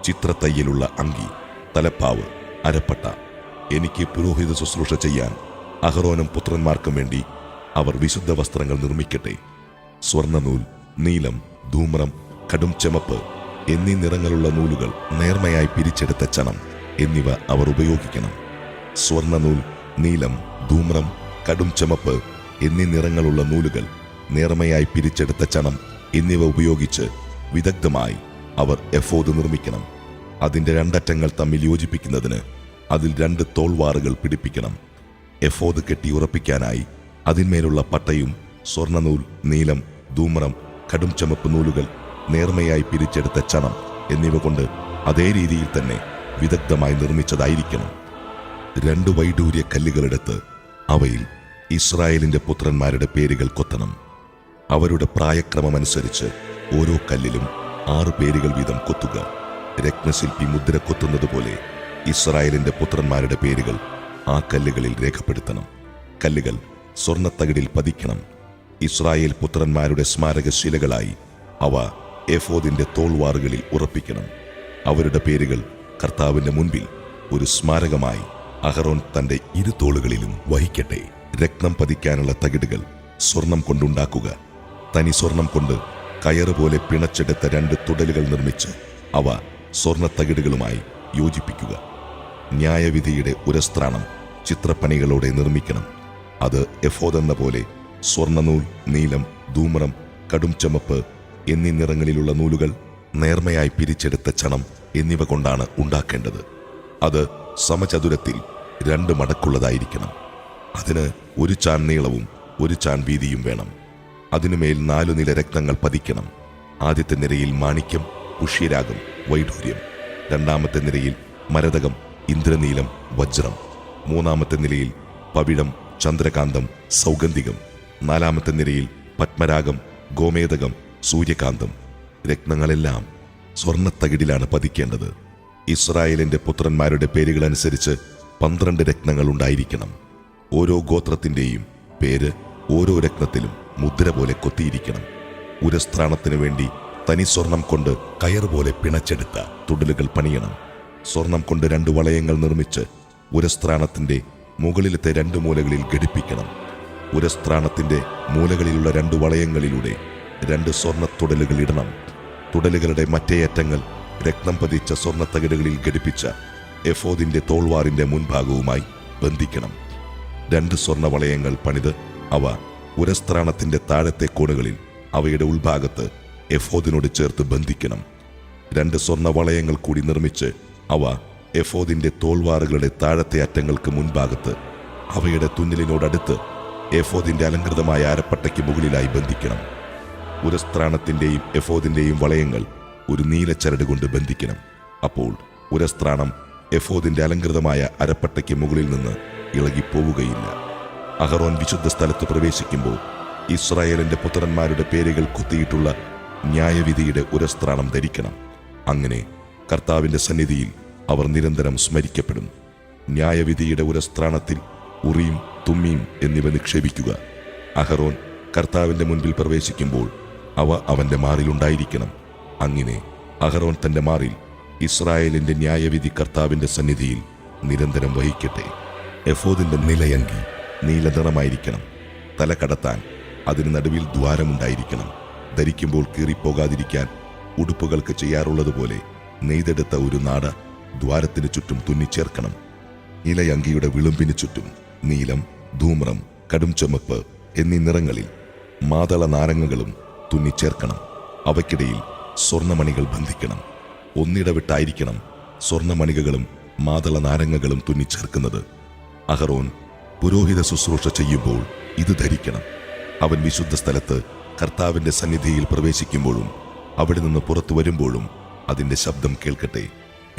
ചിത്രത്തയ്യലുള്ള അങ്കി, തലപ്പാവ്, അരപ്പട്ട. എനിക്ക് പുരോഹിത ശുശ്രൂഷ ചെയ്യാൻ അഹറോനും പുത്രന്മാർക്കും വേണ്ടി അവർ വിശുദ്ധ വസ്ത്രങ്ങൾ നിർമ്മിക്കട്ടെ. സ്വർണ്ണനൂൽ, നീലം, ധൂമ്രം, കടും ചെമപ്പ് എന്നീ നിറങ്ങളുള്ള നൂലുകൾ, നേർമയായി പിരിച്ചെടുത്ത ചണം എന്നിവ അവർ ഉപയോഗിക്കണം. സ്വർണ്ണനൂൽ, നീലം, ധൂമ്രം, കടും ചെമപ്പ് എന്നീ നിറങ്ങളുള്ള നൂലുകൾ, നേർമയായി പിരിച്ചെടുത്ത ചണം എന്നിവ ഉപയോഗിച്ച് വിദഗ്ധമായി അവർ എഫോദ് നിർമ്മിക്കണം. അതിന്റെ രണ്ടറ്റങ്ങൾ തമ്മിൽ യോജിപ്പിക്കുന്നതിന് അതിൽ 2 തോൾവാറുകൾ പിടിപ്പിക്കണം. എഫോദ് കെട്ടി ഉറപ്പിക്കാനായി അതിന്മേലുള്ള പട്ടയും സ്വർണ്ണനൂൽ, നീലം, ധൂമ്രം, കടും ചുമപ്പ് നൂലുകൾ, നേർമയായി പിരിച്ചെടുത്ത ചണം എന്നിവ കൊണ്ട് അതേ രീതിയിൽ തന്നെ വിദഗ്ധമായി നിർമ്മിച്ചതായിരിക്കണം. 2 വൈഡൂര്യ കല്ലുകളെടുത്ത് അവയിൽ ഇസ്രായേലിന്റെ പുത്രന്മാരുടെ പേരുകൾ കൊത്തണം. അവരുടെ പ്രായക്രമമനുസരിച്ച് ഓരോ കല്ലിലും 6 പേരുകൾ വീതം കൊത്തുക. രത്നശില്പി മുദ്ര കൊത്തുന്നത് പോലെ ഇസ്രായേലിന്റെ പുത്രന്മാരുടെ പേരുകൾ ആ കല്ലുകളിൽ രേഖപ്പെടുത്തണം. കല്ലുകൾ സ്വർണ്ണത്തകിടിൽ പതിക്കണം. ഇസ്രായേൽ പുത്രന്മാരുടെ സ്മാരകശിലകളായി അവ എഫോദിന്റെ തോൾവാറുകളിൽ ഉറപ്പിക്കണം. അവരുടെ പേരുകൾ കർത്താവിന്റെ മുൻപിൽ ഒരു സ്മാരകമായി അഹറോൻ തന്റെ 2 തോളുകളിലും വഹിക്കട്ടെ. രത്നം പതിക്കാനുള്ള തകിടുകൾ സ്വർണം കൊണ്ടുണ്ടാക്കുക. തനി സ്വർണം കൊണ്ട് കയറുപോലെ പിണച്ചെടുത്ത 2 തുടലുകൾ നിർമ്മിച്ച് അവ സ്വർണ്ണത്തകിടുകളുമായി യോജിപ്പിക്കുക. ന്യായവിധിയുടെ ഉരസ്ത്രാണം ചിത്രപ്പണികളോടെ നിർമ്മിക്കണം. അത് എഫോദെന്ന പോലെ സ്വർണ്ണനൂൽ, നീലം, ധൂമ്രം, കടും ചുമപ്പ് എന്നീ നിറങ്ങളിലുള്ള നൂലുകൾ, നേർമയായി പിരിച്ചെടുത്ത ചണം എന്നിവ കൊണ്ടാണ് ഉണ്ടാക്കേണ്ടത്. അത് സമചതുരത്തിൽ 2 മടക്കുള്ളതായിരിക്കണം. അതിന് 1 ചാൺ നീളവും 1 ചാൺ വീതിയും വേണം. അതിനുമേൽ 4 നില രത്നങ്ങൾ പതിക്കണം. ആദ്യത്തെ നിരയിൽ മാണിക്യം, പുഷ്യരാഗം, വൈഡൂര്യം. രണ്ടാമത്തെ നിരയിൽ മരതകം, ഇന്ദ്രനീലം, വജ്രം. മൂന്നാമത്തെ നിലയിൽ പവിഴം, ചന്ദ്രകാന്തം, സൗഗന്ധികം. 4-ാമത്തെ നിരയിൽ പത്മരാഗം, ഗോമേതകം, സൂര്യകാന്തം. രത്നങ്ങളെല്ലാം സ്വർണ്ണത്തകിടിലാണ് പതിക്കേണ്ടത്. ഇസ്രായേലിന്റെ പുത്രന്മാരുടെ പേരുകളനുസരിച്ച് 12 രത്നങ്ങൾ ഉണ്ടായിരിക്കണം. ഓരോ ഗോത്രത്തിന്റെയും പേര് ഓരോ രത്നത്തിലും മുദ്ര പോലെ കൊത്തിയിരിക്കണം. ഉരസ്ത്രാണത്തിനു വേണ്ടി തനി സ്വർണം കൊണ്ട് കയർ പോലെ പിണച്ചെടുത്ത തുടലുകൾ പണിയണം. സ്വർണം കൊണ്ട് 2 വളയങ്ങൾ നിർമ്മിച്ച് ഉരസ്ത്രാണത്തിന്റെ മുകളിലത്തെ 2 മൂലകളിൽ ഘടിപ്പിക്കണം. ഉരസ്ത്രാണത്തിന്റെ മൂലകളിലുള്ള 2 വളയങ്ങളിലൂടെ 2 സ്വർണ്ണ തുടലുകൾ ഇടണം. തുടലുകളുടെ മറ്റേ അറ്റങ്ങൾ രത്നം പതിച്ച സ്വർണ്ണത്തകിടുകളിൽ ഘടിപ്പിച്ച എഫോദിന്റെ തോൾവാറിന്റെ മുൻഭാഗവുമായി ബന്ധിക്കണം. 2 സ്വർണ്ണ വളയങ്ങൾ പണിത് അവ ഉരസ്ത്രാണത്തിന്റെ താഴത്തെ കോണുകളിൽ അവയുടെ ഉൾഭാഗത്ത് എഫോദിനോട് ചേർത്ത് ബന്ധിക്കണം. 2 സ്വർണ്ണ വളയങ്ങൾ കൂടി നിർമ്മിച്ച് അവ എഫോദിന്റെ തോൾവാറുകളുടെ താഴത്തെ അറ്റങ്ങൾക്ക് മുൻഭാഗത്ത് അവയുടെ തുന്നലിനോടടുത്ത് എഫോദിന്റെ അലങ്കൃതമായ അരപ്പട്ടയ്ക്ക് മുകളിലായി ബന്ധിക്കണം. ഉരസ്ത്രാണത്തിന്റെയും എഫോദിന്റെയും വളയങ്ങൾ ഒരു നീലച്ചരട് കൊണ്ട് ബന്ധിക്കണം. അപ്പോൾ ഉരസ്ത്രാണം എഫോദിന്റെ അലങ്കൃതമായ അരപ്പട്ടയ്ക്ക് മുകളിൽ നിന്ന് ഇളകിപ്പോവുകയില്ല. അഹറോൻ വിശുദ്ധ സ്ഥലത്ത് പ്രവേശിക്കുമ്പോൾ ഇസ്രായേലിന്റെ പുത്രന്മാരുടെ പേരുകൾ കൊത്തിയിട്ടുള്ള ന്യായവിധിയുടെ ഉരസ്ത്രാണം ധരിക്കണം. അങ്ങനെ കർത്താവിന്റെ സന്നിധിയിൽ അവർ നിരന്തരം സ്മരിക്കപ്പെടും. ന്യായവിധിയുടെ ഉരസ്ത്രാണത്തിൽ ഉറീം, തുമ്മീം എന്നിവ നിക്ഷേപിക്കുക. അഹറോൻ കർത്താവിന്റെ മുൻപിൽ പ്രവേശിക്കുമ്പോൾ അവ അവന്റെ മാറിലുണ്ടായിരിക്കണം. അങ്ങനെ അഹറോൻ തന്റെ മാറിൽ ഇസ്രായേലിന്റെ ന്യായവിധി കർത്താവിന്റെ സന്നിധിയിൽ നിരന്തരം വഹിക്കട്ടെ. എഫോദിന്റെ നിലയങ്കി നീല നിറമായിരിക്കണം. തല കടത്താൻ അതിന് നടുവിൽ ദ്വാരമുണ്ടായിരിക്കണം. ധരിക്കുമ്പോൾ കീറിപ്പോകാതിരിക്കാൻ ഉടുപ്പുകൾക്ക് ചെയ്യാറുള്ളതുപോലെ നെയ്തെടുത്ത ഒരു നാട ദ്വാരത്തിന് ചുറ്റും തുന്നിച്ചേർക്കണം. നിലയങ്കിയുടെ വിളുമ്പിന് ചുറ്റും നീലം, ധൂമ്രം, കടും ചുമപ്പ് എന്നീ നിറങ്ങളിൽ മാതള നാരങ്ങകളും തുന്നിച്ചേർക്കണം. അവയ്ക്കിടയിൽ സ്വർണമണികൾ ബന്ധിക്കണം. ഒന്നിടവിട്ടായിരിക്കണം സ്വർണമണികകളും മാതള നാരങ്ങകളും തുന്നിച്ചേർക്കുന്നത്. അഹറോൻ പുരോഹിത ശുശ്രൂഷ ചെയ്യുമ്പോൾ ഇത് ധരിക്കണം. അവൻ വിശുദ്ധ സ്ഥലത്ത് കർത്താവിന്റെ സന്നിധിയിൽ പ്രവേശിക്കുമ്പോഴും അവിടെ നിന്ന് പുറത്തു വരുമ്പോഴും അതിന്റെ ശബ്ദം കേൾക്കട്ടെ.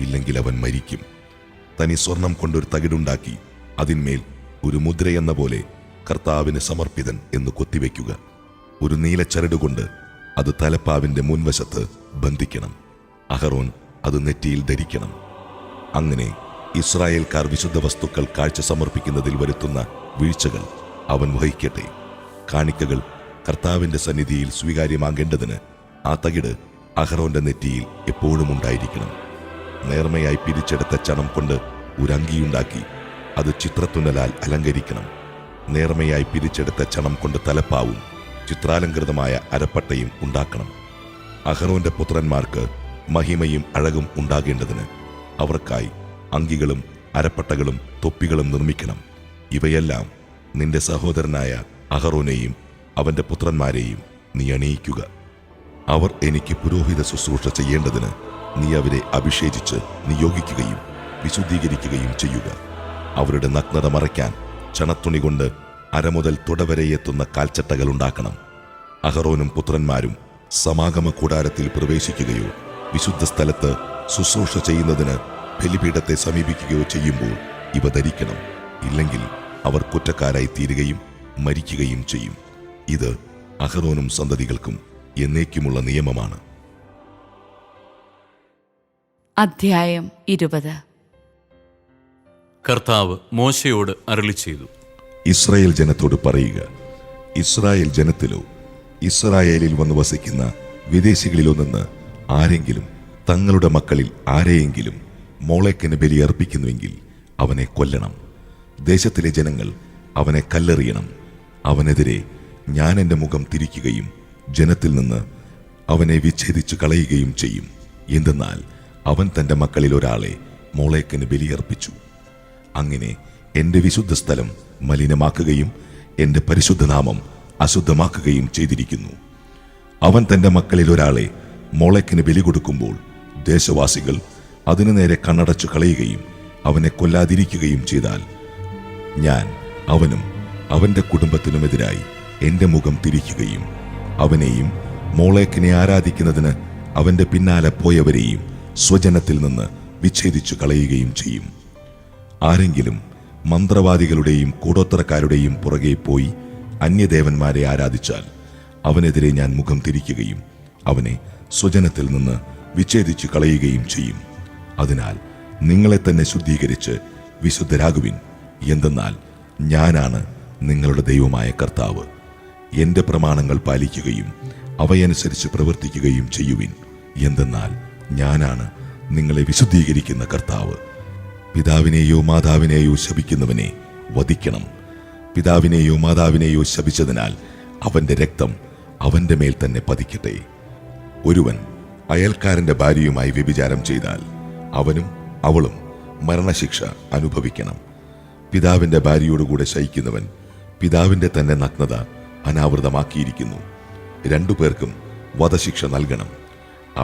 ഇല്ലെങ്കിൽ അവൻ മരിക്കും. തനി സ്വർണം കൊണ്ടൊരു തകിടുണ്ടാക്കി അതിന്മേൽ ഒരു മുദ്രയെന്ന പോലെ കർത്താവിന് സമർപ്പിതൻ എന്ന് കൊത്തിവെക്കുക. ഒരു നീലച്ചരടുകൊണ്ട് അത് തലപ്പാവിന്റെ മുൻവശത്ത് ബന്ധിക്കണം. അഹറോൻ അത് നെറ്റിയിൽ ധരിക്കണം. അങ്ങനെ ഇസ്രായേൽക്കാർ വിശുദ്ധ വസ്തുക്കൾ കാഴ്ച സമർപ്പിക്കുന്നതിൽ വരുത്തുന്ന വീഴ്ചകൾ അവൻ വഹിക്കട്ടെ. കാണിക്കകൾ കർത്താവിന്റെ സന്നിധിയിൽ സ്വീകാര്യമാകേണ്ടതിന് ആ തകിട് അഹറോന്റെ നെറ്റിയിൽ എപ്പോഴും ഉണ്ടായിരിക്കണം. നേർമയായി പിരിച്ചെടുത്ത ചണം കൊണ്ട് ഒരു അങ്കിയുണ്ടാക്കി അത് ചിത്രത്തുന്നലാൽ അലങ്കരിക്കണം. നേർമയായി പിരിച്ചെടുത്ത ചണം കൊണ്ട് തലപ്പാവും ചിത്രാലങ്കൃതമായ അരപ്പട്ടയും ഉണ്ടാക്കണം. അഹറോന്റെ പുത്രന്മാർക്ക് മഹിമയും അഴകും ഉണ്ടാകേണ്ടതിന് അവർക്കായി അങ്കികളും അരപ്പട്ടകളും തൊപ്പികളും നിർമ്മിക്കണം. ഇവയെല്ലാം നിന്റെ സഹോദരനായ അഹറോനെയും അവന്റെ പുത്രന്മാരെയും നീ അണിയിക്കുക. അവർ എനിക്ക് പുരോഹിത ശുശ്രൂഷ ചെയ്യേണ്ടതിന് നീ അവരെ അഭിഷേചിച്ച് നിയോഗിക്കുകയും വിശുദ്ധീകരിക്കുകയും ചെയ്യുക. അവരുടെ നഗ്നത മറയ്ക്കാൻ ചണത്തുണി കൊണ്ട് അരമുതൽ തുടവരെ എത്തുന്ന കാൽച്ചട്ടകൾ ഉണ്ടാക്കണം. അഹറോനും പുത്രന്മാരും സമാഗമ കൂടാരത്തിൽ പ്രവേശിക്കുകയോ വിശുദ്ധ സ്ഥലത്ത് ശുശ്രൂഷ ചെയ്യുന്നതിന് ബലിപീഠത്തെ സമീപിക്കുകയോ ചെയ്യുമ്പോൾ ഇവ ധരിക്കണം. ഇല്ലെങ്കിൽ അവർ കുറ്റക്കാരായി തീരുകയും മരിക്കുകയും ചെയ്യും. ഇത് അഹറോനും സന്തതികൾക്കും എന്നേക്കുമുള്ള നിയമമാണ്. അധ്യായം 20. കർത്താവ് മോശയോട് അരുളിച്ചെയ്തു, ഇസ്രായേൽ ജനത്തോട് പറയുക, ഇസ്രായേൽ ജനത്തിലോ ഇസ്രായേലിൽ വന്ന് വസിക്കുന്ന വിദേശികളിലോ നിന്ന് ആരെങ്കിലും തങ്ങളുടെ മക്കളിൽ ആരെയെങ്കിലും മോളേക്കിന് ബലിയർപ്പിക്കുന്നുവെങ്കിൽ അവനെ കൊല്ലണം. ദേശത്തിലെ ജനങ്ങൾ അവനെ കല്ലെറിയണം. അവനെതിരെ ഞാൻ എൻ്റെ മുഖം തിരിക്കുകയും ജനത്തിൽ നിന്ന് അവനെ വിച്ഛേദിച്ചു കളയുകയും ചെയ്യും. എന്തെന്നാൽ അവൻ തൻ്റെ മക്കളിൽ ഒരാളെ മോളേക്കിന് ബലിയർപ്പിച്ചു. അങ്ങനെ എൻ്റെ വിശുദ്ധ സ്ഥലം മലിനമാക്കുകയും എൻ്റെ പരിശുദ്ധനാമം അശുദ്ധമാക്കുകയും ചെയ്തിരിക്കുന്നു. അവൻ തൻ്റെ മക്കളിൽ ഒരാളെ മോളേക്കിന് ബലി കൊടുക്കുമ്പോൾ ദേശവാസികൾ അതിനു നേരെ കണ്ണടച്ചു കളയുകയും അവനെ കൊല്ലാതിരിക്കുകയും ചെയ്താൽ ഞാൻ അവനും അവൻ്റെ കുടുംബത്തിനുമെതിരായി എൻ്റെ മുഖം തിരിക്കുകയും അവനെയും മോളേക്കിനെ ആരാധിക്കുന്നതിന് അവൻ്റെ പിന്നാലെ പോയവരെയും സ്വജനത്തിൽ നിന്ന് വിച്ഛേദിച്ചു കളയുകയും ചെയ്യും. ആരെങ്കിലും മന്ത്രവാദികളുടെയും കൂടോത്രക്കാരുടെയും പുറകെ പോയി അന്യദേവന്മാരെ ആരാധിച്ചാൽ അവനെതിരെ ഞാൻ മുഖം തിരിക്കുകയും അവനെ സ്വജനത്തിൽ നിന്ന് വിച്ഛേദിച്ചു കളയുകയും ചെയ്യും. അതിനാൽ നിങ്ങളെ തന്നെ ശുദ്ധീകരിച്ച് വിശുദ്ധരാകുവിൻ. എന്തെന്നാൽ ഞാനാണ് നിങ്ങളുടെ ദൈവമായ കർത്താവ്. എൻ്റെ പ്രമാണങ്ങൾ പാലിക്കുകയും അവയനുസരിച്ച് പ്രവർത്തിക്കുകയും ചെയ്യുവിൻ. എന്തെന്നാൽ ഞാനാണ് നിങ്ങളെ വിശുദ്ധീകരിക്കുന്ന കർത്താവ്. പിതാവിനെയോ മാതാവിനെയോ ശപിക്കുന്നവനെ വധിക്കണം. പിതാവിനെയോ മാതാവിനെയോ ശപിച്ചതിനാൽ അവന്റെ രക്തം അവന്റെ മേൽ തന്നെ പതിക്കട്ടെ. ഒരുവൻ അയൽക്കാരന്റെ ഭാര്യയുമായി വ്യഭിചാരം ചെയ്താൽ അവനും അവളും മരണശിക്ഷ അനുഭവിക്കണം. പിതാവിന്റെ ഭാര്യയോടുകൂടെ ശയിക്കുന്നവൻ പിതാവിന്റെ തന്നെ നഗ്നത അനാവൃതമാക്കിയിരിക്കുന്നു. 2 പേർക്കും വധശിക്ഷ നൽകണം.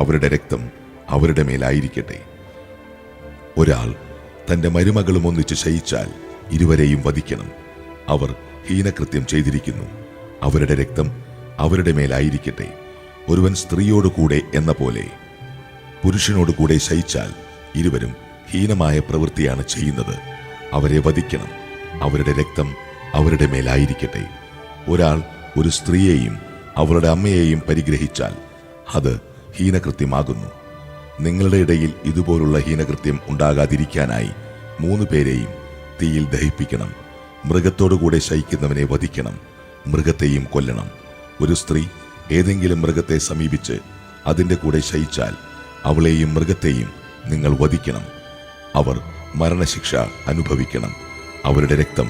അവരുടെ രക്തം അവരുടെ മേലായിരിക്കട്ടെ. ഒരാൾ തന്റെ മരുമകളും ഒന്നിച്ച് ശയിച്ചാൽ ഇരുവരെയും വധിക്കണം. അവർ ഹീനകൃത്യം ചെയ്തിരിക്കുന്നു. അവരുടെ രക്തം അവരുടെ മേലായിരിക്കട്ടെ. ഒരുവൻ സ്ത്രീയോടുകൂടെ എന്ന പോലെ പുരുഷനോടുകൂടെ ശയിച്ചാൽ ഇരുവരും ഹീനമായ പ്രവൃത്തിയാണ് ചെയ്യുന്നത്. അവരെ വധിക്കണം. അവരുടെ രക്തം അവരുടെ മേലായിരിക്കട്ടെ. ഒരാൾ ഒരു സ്ത്രീയെയും അവളുടെ അമ്മയെയും പരിഗ്രഹിച്ചാൽ അത് ഹീനകൃത്യമാകുന്നു. നിങ്ങളുടെ ഇടയിൽ ഇതുപോലുള്ള ഹീനകൃത്യം ഉണ്ടാകാതിരിക്കാനായി 3 പേരെയും തീയിൽ ദഹിപ്പിക്കണം. മൃഗത്തോടുകൂടെ ശയിക്കുന്നവനെ വധിക്കണം. മൃഗത്തെയും കൊല്ലണം. ഒരു സ്ത്രീ ഏതെങ്കിലും മൃഗത്തെ സമീപിച്ച് അതിൻ്റെ കൂടെ ശയിച്ചാൽ അവളെയും മൃഗത്തെയും നിങ്ങൾ വധിക്കണം. അവർ മരണശിക്ഷ അനുഭവിക്കണം. അവരുടെ രക്തം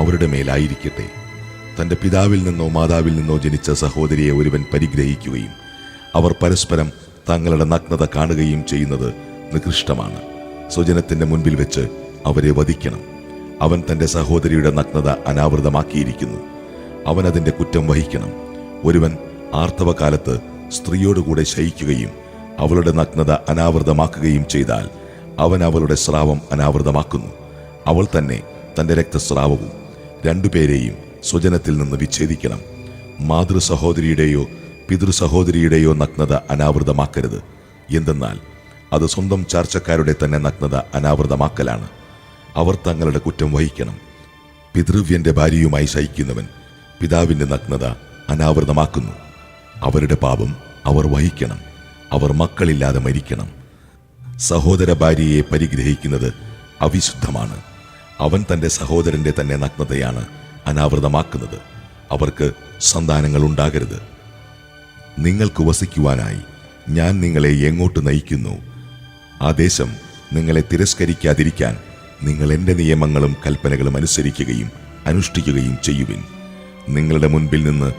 അവരുടെ മേലായിരിക്കട്ടെ. തൻ്റെ പിതാവിൽ നിന്നോ മാതാവിൽ നിന്നോ ജനിച്ച സഹോദരിയെ ഒരുവൻ പരിഗ്രഹിക്കുകയും അവർ പരസ്പരം തങ്ങളുടെ നഗ്നത കാണുകയും ചെയ്യുന്നത് നികൃഷ്ടമാണ്. സ്വജനത്തിൻ്റെ മുൻപിൽ വെച്ച് അവരെ വധിക്കണം. അവൻ തൻ്റെ സഹോദരിയുടെ നഗ്നത അനാവൃതമാക്കിയിരിക്കുന്നു. അവൻ അതിൻ്റെ കുറ്റം വഹിക്കണം. ഒരുവൻ ആർത്തവകാലത്ത് സ്ത്രീയോടുകൂടെ ശയിക്കുകയും അവളുടെ നഗ്നത അനാവൃതമാക്കുകയും ചെയ്താൽ അവൻ അവളുടെ സ്രാവം അനാവൃതമാക്കുന്നു. അവൾ തന്നെ തൻ്റെ രക്തസ്രാവവും. 2 പേരെയും സ്വജനത്തിൽ നിന്ന് വിച്ഛേദിക്കണം. മാതൃ സഹോദരിയുടെയോ പിതൃസഹോദരിയുടെയോ നഗ്നത അനാവൃതമാക്കരുത്. എന്തെന്നാൽ അത് സ്വന്തം ചാർച്ചക്കാരുടെ തന്നെ നഗ്നത അനാവൃതമാക്കലാണ്. അവർ തങ്ങളുടെ കുറ്റം വഹിക്കണം. പിതൃവ്യന്റെ ഭാര്യയുമായി ശയിക്കുന്നവൻ പിതാവിന്റെ നഗ്നത അനാവൃതമാക്കുന്നു. അവരുടെ പാപം അവർ വഹിക്കണം. അവർ മക്കളില്ലാതെ മരിക്കണം. സഹോദര ഭാര്യയെ പരിഗ്രഹിക്കുന്നത് അവിശുദ്ധമാണ്. അവൻ തൻ്റെ സഹോദരന്റെ തന്നെ നഗ്നതയാണ് അനാവൃതമാക്കുന്നത്. അവർക്ക് സന്താനങ്ങൾ ഉണ്ടാകരുത്. നിങ്ങൾക്ക് വസിക്കുവാനായി ഞാൻ നിങ്ങളെ എങ്ങോട്ട് നയിക്കുന്നു, ആ ദേശം നിങ്ങളെ തിരസ്കരിക്കാതിരിക്കാൻ നിങ്ങൾ എൻ്റെ നിയമങ്ങളും കൽപ്പനകളും അനുസരിക്കുകയും അനുഷ്ഠിക്കുകയും ചെയ്യുവിൻ. നിങ്ങളുടെ മുൻപിൽ നിന്ന്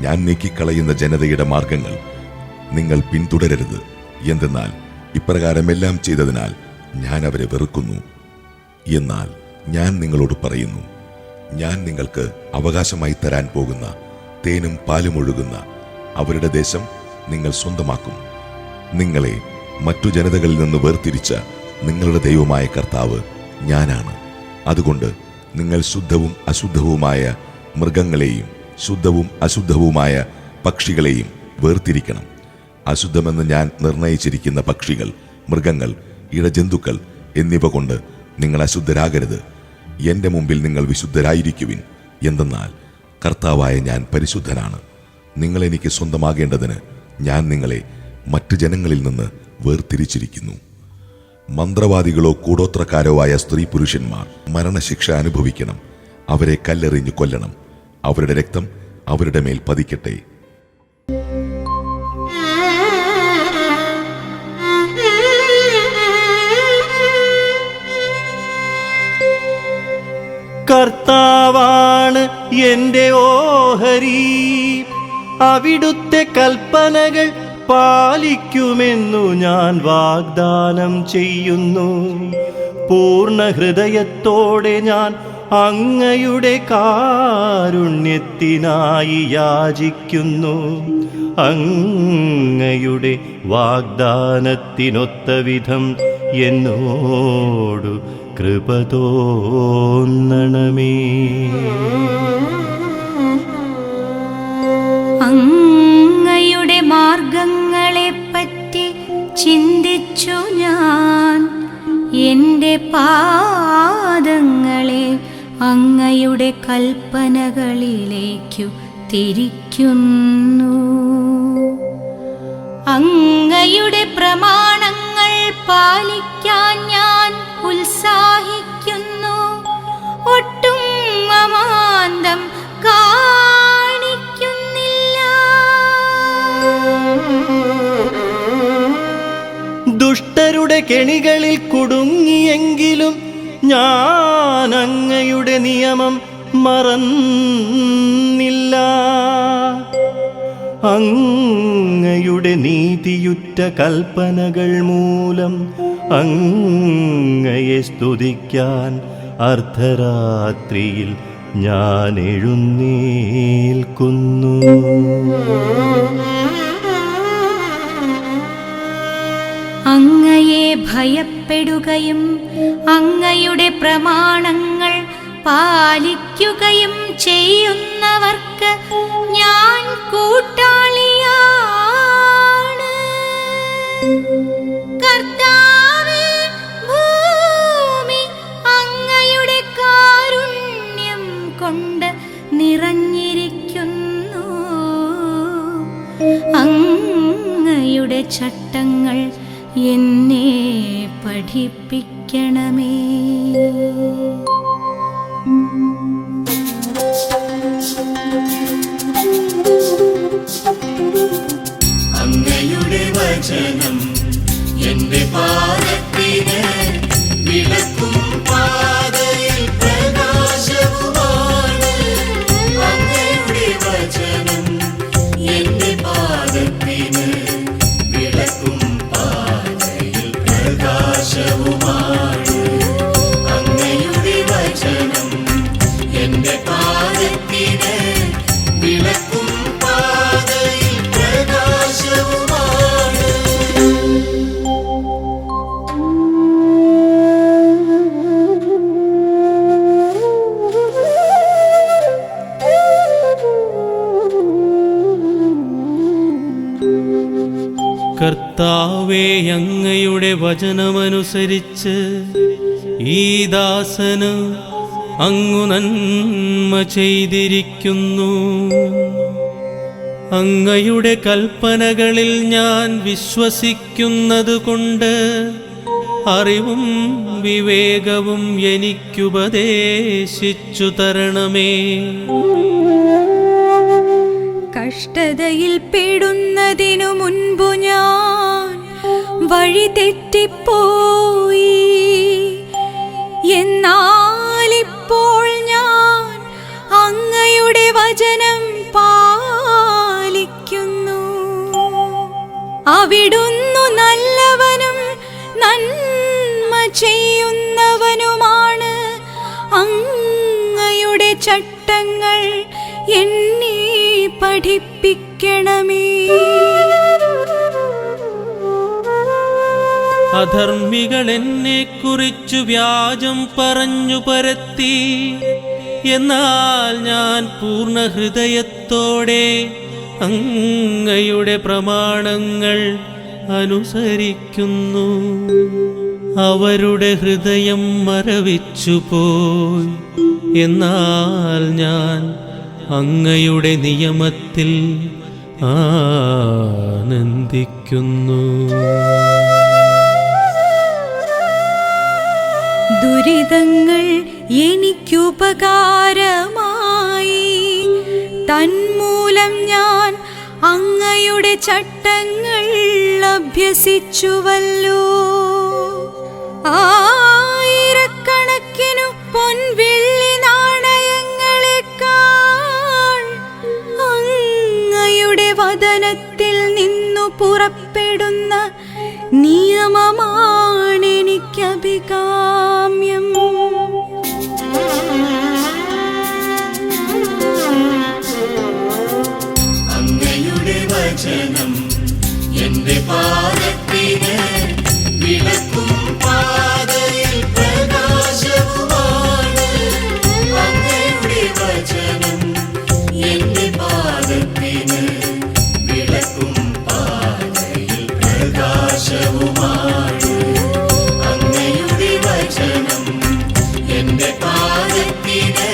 ഞാൻ നീക്കിക്കളയുന്ന ജനതയുടെ മാർഗങ്ങൾ നിങ്ങൾ പിന്തുടരരുത്. എന്തെന്നാൽ ഇപ്രകാരമെല്ലാം ചെയ്തതിനാൽ ഞാൻ അവരെ വെറുക്കുന്നു. എന്നാൽ ഞാൻ നിങ്ങളോട് പറയുന്നു, ഞാൻ നിങ്ങൾക്ക് അവകാശമായി തരാൻ പോകുന്ന തേനും പാലും ഒഴുകുന്ന അവരുടെ ദേശം നിങ്ങൾ സ്വന്തമാക്കും. നിങ്ങളെ മറ്റു ജനതകളിൽ നിന്ന് വേർതിരിച്ച നിങ്ങളുടെ ദൈവമായ കർത്താവ് ഞാനാണ്. അതുകൊണ്ട് നിങ്ങൾ ശുദ്ധവും അശുദ്ധവുമായ മൃഗങ്ങളെയും ശുദ്ധവും അശുദ്ധവുമായ പക്ഷികളെയും വേർതിരിക്കണം. അശുദ്ധമെന്ന് ഞാൻ നിർണയിച്ചിരിക്കുന്ന പക്ഷികൾ, മൃഗങ്ങൾ, ഇഴജന്തുക്കൾ എന്നിവ കൊണ്ട് നിങ്ങൾ അശുദ്ധരാകരുത്. എൻ്റെ മുമ്പിൽ നിങ്ങൾ വിശുദ്ധരായിരിക്കുവിൻ. എന്തെന്നാൽ കർത്താവായ ഞാൻ പരിശുദ്ധനാണ്. നിങ്ങൾ എനിക്ക് സ്വന്തമാകേണ്ടതിന് ഞാൻ നിങ്ങളെ മറ്റു ജനങ്ങളിൽ നിന്ന് വേർതിരിച്ചിരിക്കുന്നു. മന്ത്രവാദികളോ കൂടോത്രക്കാരോ ആയ സ്ത്രീ പുരുഷന്മാർ മരണശിക്ഷ അനുഭവിക്കണം. അവരെ കല്ലെറിഞ്ഞു കൊല്ലണം. അവരുടെ രക്തം അവരുടെ മേൽ പതിക്കട്ടെ. കർത്താവാണ് എൻ്റെ ഓഹരി, അവിടുത്തെ കൽപ്പനകൾ പാലിക്കുമെന്നു ഞാൻ വാഗ്ദാനം ചെയ്യുന്നു. പൂർണ്ണ ഹൃദയത്തോടെ ഞാൻ അങ്ങയുടെ കാരുണ്യത്തിനായി യാചിക്കുന്നു. അങ്ങയുടെ വാഗ്ദാനത്തിനൊത്ത വിധം എന്നോടു കൃപ തോന്നണമേ. അങ്ങയുടെ മാർഗങ്ങളെപ്പറ്റി ചിന്തിച്ചു ഞാൻ എൻ്റെ പാദങ്ങളെ അങ്ങയുടെ കൽപ്പനകളിലേക്കു തിരിക്കുന്നു. അങ്ങയുടെ പ്രമാണങ്ങൾ പാലിക്കാൻ ഞാൻ ഉത്സാഹിക്കുന്നു. ഒട്ടും അമാന്തം കാണിക്കുന്നില്ല. ദുഷ്ടരുടെ കെണികളിൽ കുടുങ്ങിയെങ്കിലും ഞാൻ അങ്ങയുടെ നിയമം മറന്നില്ല. അങ്ങയുടെ നീതിയുറ്റ കൽപ്പനകൾ മൂലം അങ്ങയെ സ്തുതിക്കാൻ അർദ്ധരാത്രിയിൽ ഞാൻ എഴുന്നേൽക്കുന്നു. അങ്ങയെ ഭയപ്പെടുകയും അങ്ങയുടെ പ്രമാണങ്ങൾ പാലിക്കുകയും ചെയ്യുന്നവർക്ക് ഞാൻ കൂട്ടാളിയാണ്. കർത്താവേ, ഭൂമിയിലെ നിറഞ്ഞിരിക്കുന്നു. അങ്ങയുടെ ചട്ടങ്ങൾ എന്നെ പഠിപ്പിക്കണമേ. അങ്ങയുടെ വചനം എന്റെ പാദത്തിന് വിളക്കും പാതയിൽ പ്രകാശവുമാണ്. അങ്ങയുടെ വചനം എന്റെ പാദത്തിന് വിളക്കും പാതയിൽ പ്രകാശവുമാണ്. അങ്ങയുടെ വചനം എന്റെ പാദത്തിന് വിളക്കും പാതയിൽ പ്രകാശവുമാണ്. കർത്താവേ, അങ്ങയുടെ വചനമനുസരിച്ച് ഈ ദാസന് അങ്ങു നന്മ ചെയ്തിരിക്കുന്നു. അങ്ങയുടെ കൽപ്പനകളിൽ ഞാൻ വിശ്വസിക്കുന്നതുകൊണ്ട് അറിവും വിവേകവും എനിക്കുപദേശിച്ചു തരണമേ. കഷ്ടതയിൽ പെടുന്നതിനു മുൻപു ഞാൻ വഴി തെറ്റിപ്പോയി. എന്നാലിപ്പോൾ ഞാൻ അങ്ങയുടെ വചനം പാലിക്കുന്നു. അവിടുന്നു നല്ലവനും നന്മ ചെയ്യുന്നവനുമാണ്. അങ്ങയുടെ ചട്ടങ്ങൾ എന്നെ പഠിപ്പിക്കണമേ. അധർമ്മികൾ എന്നെ കുറിച്ചു വ്യാജം പറഞ്ഞു പരത്തി. എന്നാൽ ഞാൻ പൂർണ്ണ ഹൃദയത്തോടെ അങ്ങയുടെ പ്രമാണങ്ങൾ അനുസരിക്കുന്നു. അവരുടെ ഹൃദയം മരവിച്ചുപോയി. എന്നാൽ ഞാൻ അങ്ങയുടെ നിയമത്തിൽ ആനന്ദിക്കുന്നു. ദുരിതങ്ങൾ എനിക്കുപകാരമായി. തന്മൂലം ഞാൻ അങ്ങയുടെ ചട്ടങ്ങൾ അഭ്യസിച്ചുവല്ലോ. ആയിരക്കണക്കിനു പൊൻവെള്ളി നാണയങ്ങളെക്കാൾ അങ്ങയുടെ വദനത്തിൽ നിന്നു പുറപ്പെടുന്ന നിയമമാണ് എനിക്കഭികാമ്യം. അങ്ങയുടെ വചനം എന്റെ പാദത്തിന് വിളക്കും പാതയിൽ പ്രകാശവുമാണ്. അങ്ങയുടെ വചനം എന്റെ പാദത്തിന് വിളക്കും പാതയിൽ പ്രകാശവുമാണ്. അങ്ങയുടെ വചനം എന്റെ പാദത്തിന്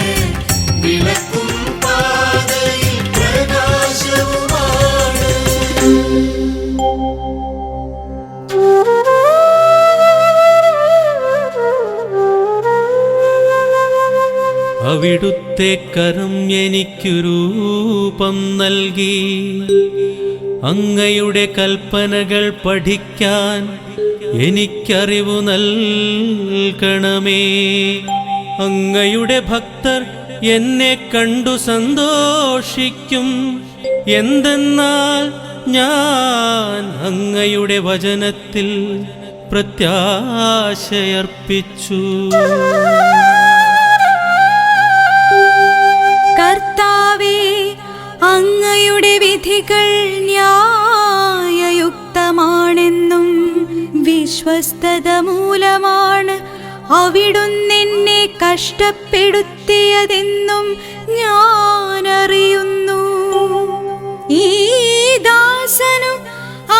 വിളക്കും പാതയിൽ പ്രകാശവുമാണ്. അവിടുത്തെ കരം എനിക്കു രൂപം നൽകി. അങ്ങയുടെ കൽപ്പനകൾ പഠിക്കാൻ എനിക്കറിവു നൽകണമേ. അങ്ങയുടെ ഭക്തർ എന്നെ കണ്ടു സന്തോഷിക്കും. എന്തെന്നാൽ ഞാൻ അങ്ങയുടെ വചനത്തിൽ പ്രത്യാശയർപ്പിച്ചു. കർത്താവേ, അങ്ങയുടെ വിധികൾ ന്യായയുക്തമാണെന്നും വിശ്വസ്തത മൂലമാണ് അവിടുന്നെന്നെ കഷ്ടപ്പെടുത്തിയതെന്നും ഞാൻ അറിയുന്നു. ഈ ദാസനു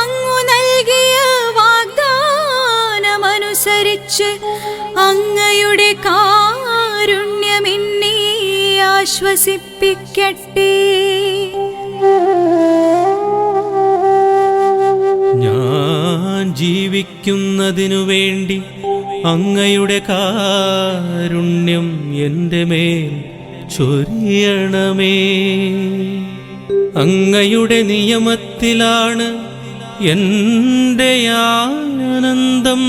അങ്ങു നൽകിയ വാഗ്ദാനമനുസരിച്ച് അങ്ങയുടെ കാരുണ്യമെന്നെ ആശ്വസിപ്പിക്കണമേ. പ്രകാശിപ്പിക്കട്ടെ. ഞാൻ ജീവിക്കുന്നതിനു വേണ്ടി അങ്ങയുടെ കാരുണ്യം എൻ്റെ മേൽ ചൊരിയണമേ. അങ്ങയുടെ നിയമത്തിലാണ് എൻ്റെ ആനന്ദം.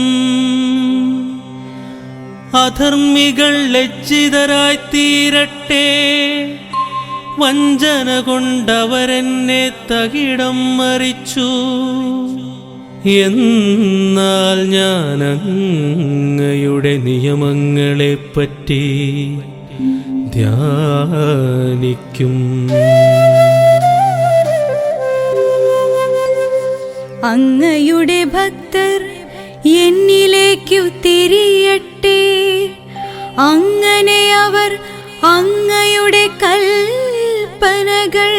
അധർമ്മികൾ ലജ്ജിതരായി തീരട്ടെ. വഞ്ചന കൊണ്ടവരെന്നെ തകിടം മറിച്ചു. എന്നാൽ ഞാൻ അങ്ങയുടെ നിയമങ്ങളെപ്പറ്റി ധ്യാനിക്കും. അങ്ങയുടെ ഭക്തർ എന്നിലേക്കു തിരിയട്ടെ. അങ്ങനെ അവർ അങ്ങയുടെ കൽപ്പനകൾ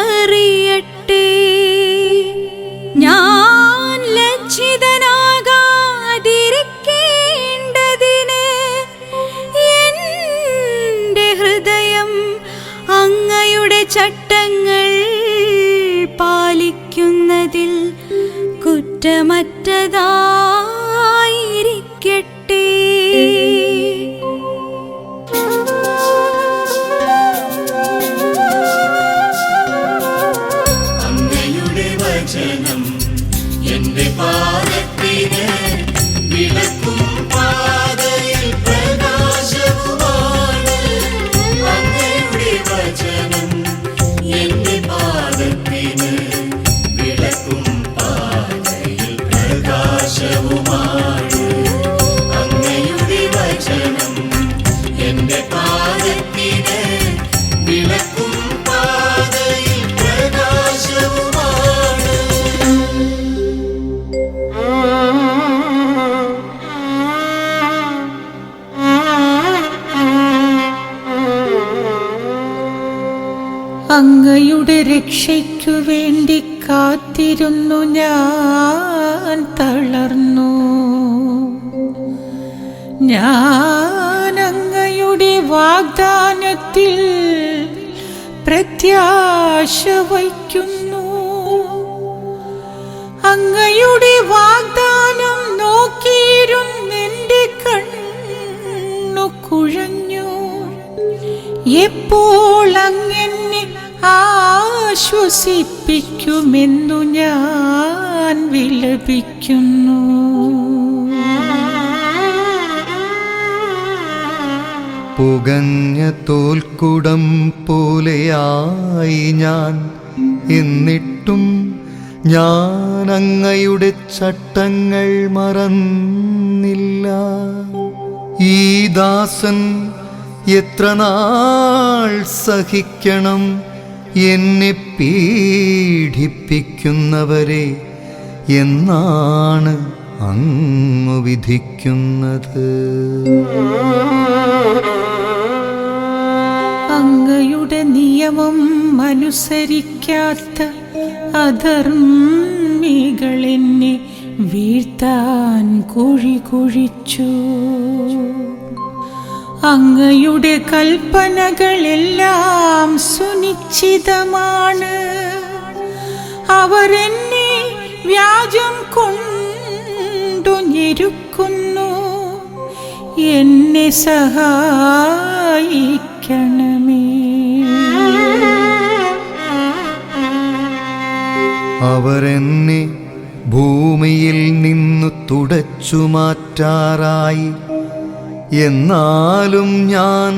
അറിയട്ടെ. ഞാൻ ലജ്ജിതനാകാതിരിക്കേണ്ടതിന് എൻ്റെ ഹൃദയം അങ്ങയുടെ ചട്ടങ്ങൾ പാലിക്കുന്നതിൽ കുറ്റമറ്റതായിരിക്കട്ടെ. അങ്ങയുടെ വചനം എന്റെ പാദത്തിന് വിളക്കും പാതയിൽ പ്രകാശവുമാണ്. അങ്ങയുടെ വചനം എന്റെ പാദത്തിന് വിളക്കും പാതയിൽ പ്രകാശവുമാണ്. അങ്ങയുടെ വചനം എന്റെ പാദത്തിന് വിളക്കും പാതയിൽ പ്രകാശവുമാണ്. അങ്ങയുടെ രക്ഷയ്ക്കു വേണ്ടി കാത്തിരുന്നു ഞാൻ തളർന്നു. ഞാൻ അങ്ങയുടെ വാഗ്ദാനത്തിൽ പ്രത്യാശ വയ്ക്കുന്നു. അങ്ങയുടെ വാഗ്ദാനം നോക്കിയിരുന്നെന്റെ കണ്ണു കുഴഞ്ഞു. എപ്പോൾ അങ്ങനെ ആശ്വസിപ്പിക്കുമെന്നു ഞാൻ വിലപിക്കുന്നു. പുകഞ്ഞ തോൽക്കുടം പോലെയായി ഞാൻ, എന്നിട്ടും ഞാൻ അങ്ങയുടെ ചട്ടങ്ങൾ മറന്നില്ല. ഈ ദാസൻ എത്ര നാൾ സഹിക്കണം എന്നെ പീഡിപ്പിക്കുന്നവരെ എന്നാണ് അങ്ങു വിധിക്കുന്നത്. അങ്ങയുടെ നിയമം അനുസരിക്കാത്ത അധർമ്മികൾ എന്നെ വീഴ്ത്താൻ കുഴി കുഴിച്ചു. അങ്ങയുടെ കൽപ്പനകളെല്ലാം സുനിശ്ചിതമാണ്. അവരെന്നെ വ്യാജം കൊണ്ടു ഞെരുക്കുന്നു. എന്നെ സഹായിക്കണമേ. അവരെന്നെ ഭൂമിയിൽ നിന്നു തുടച്ചു മാറ്റാറായി. എന്നാലും ഞാൻ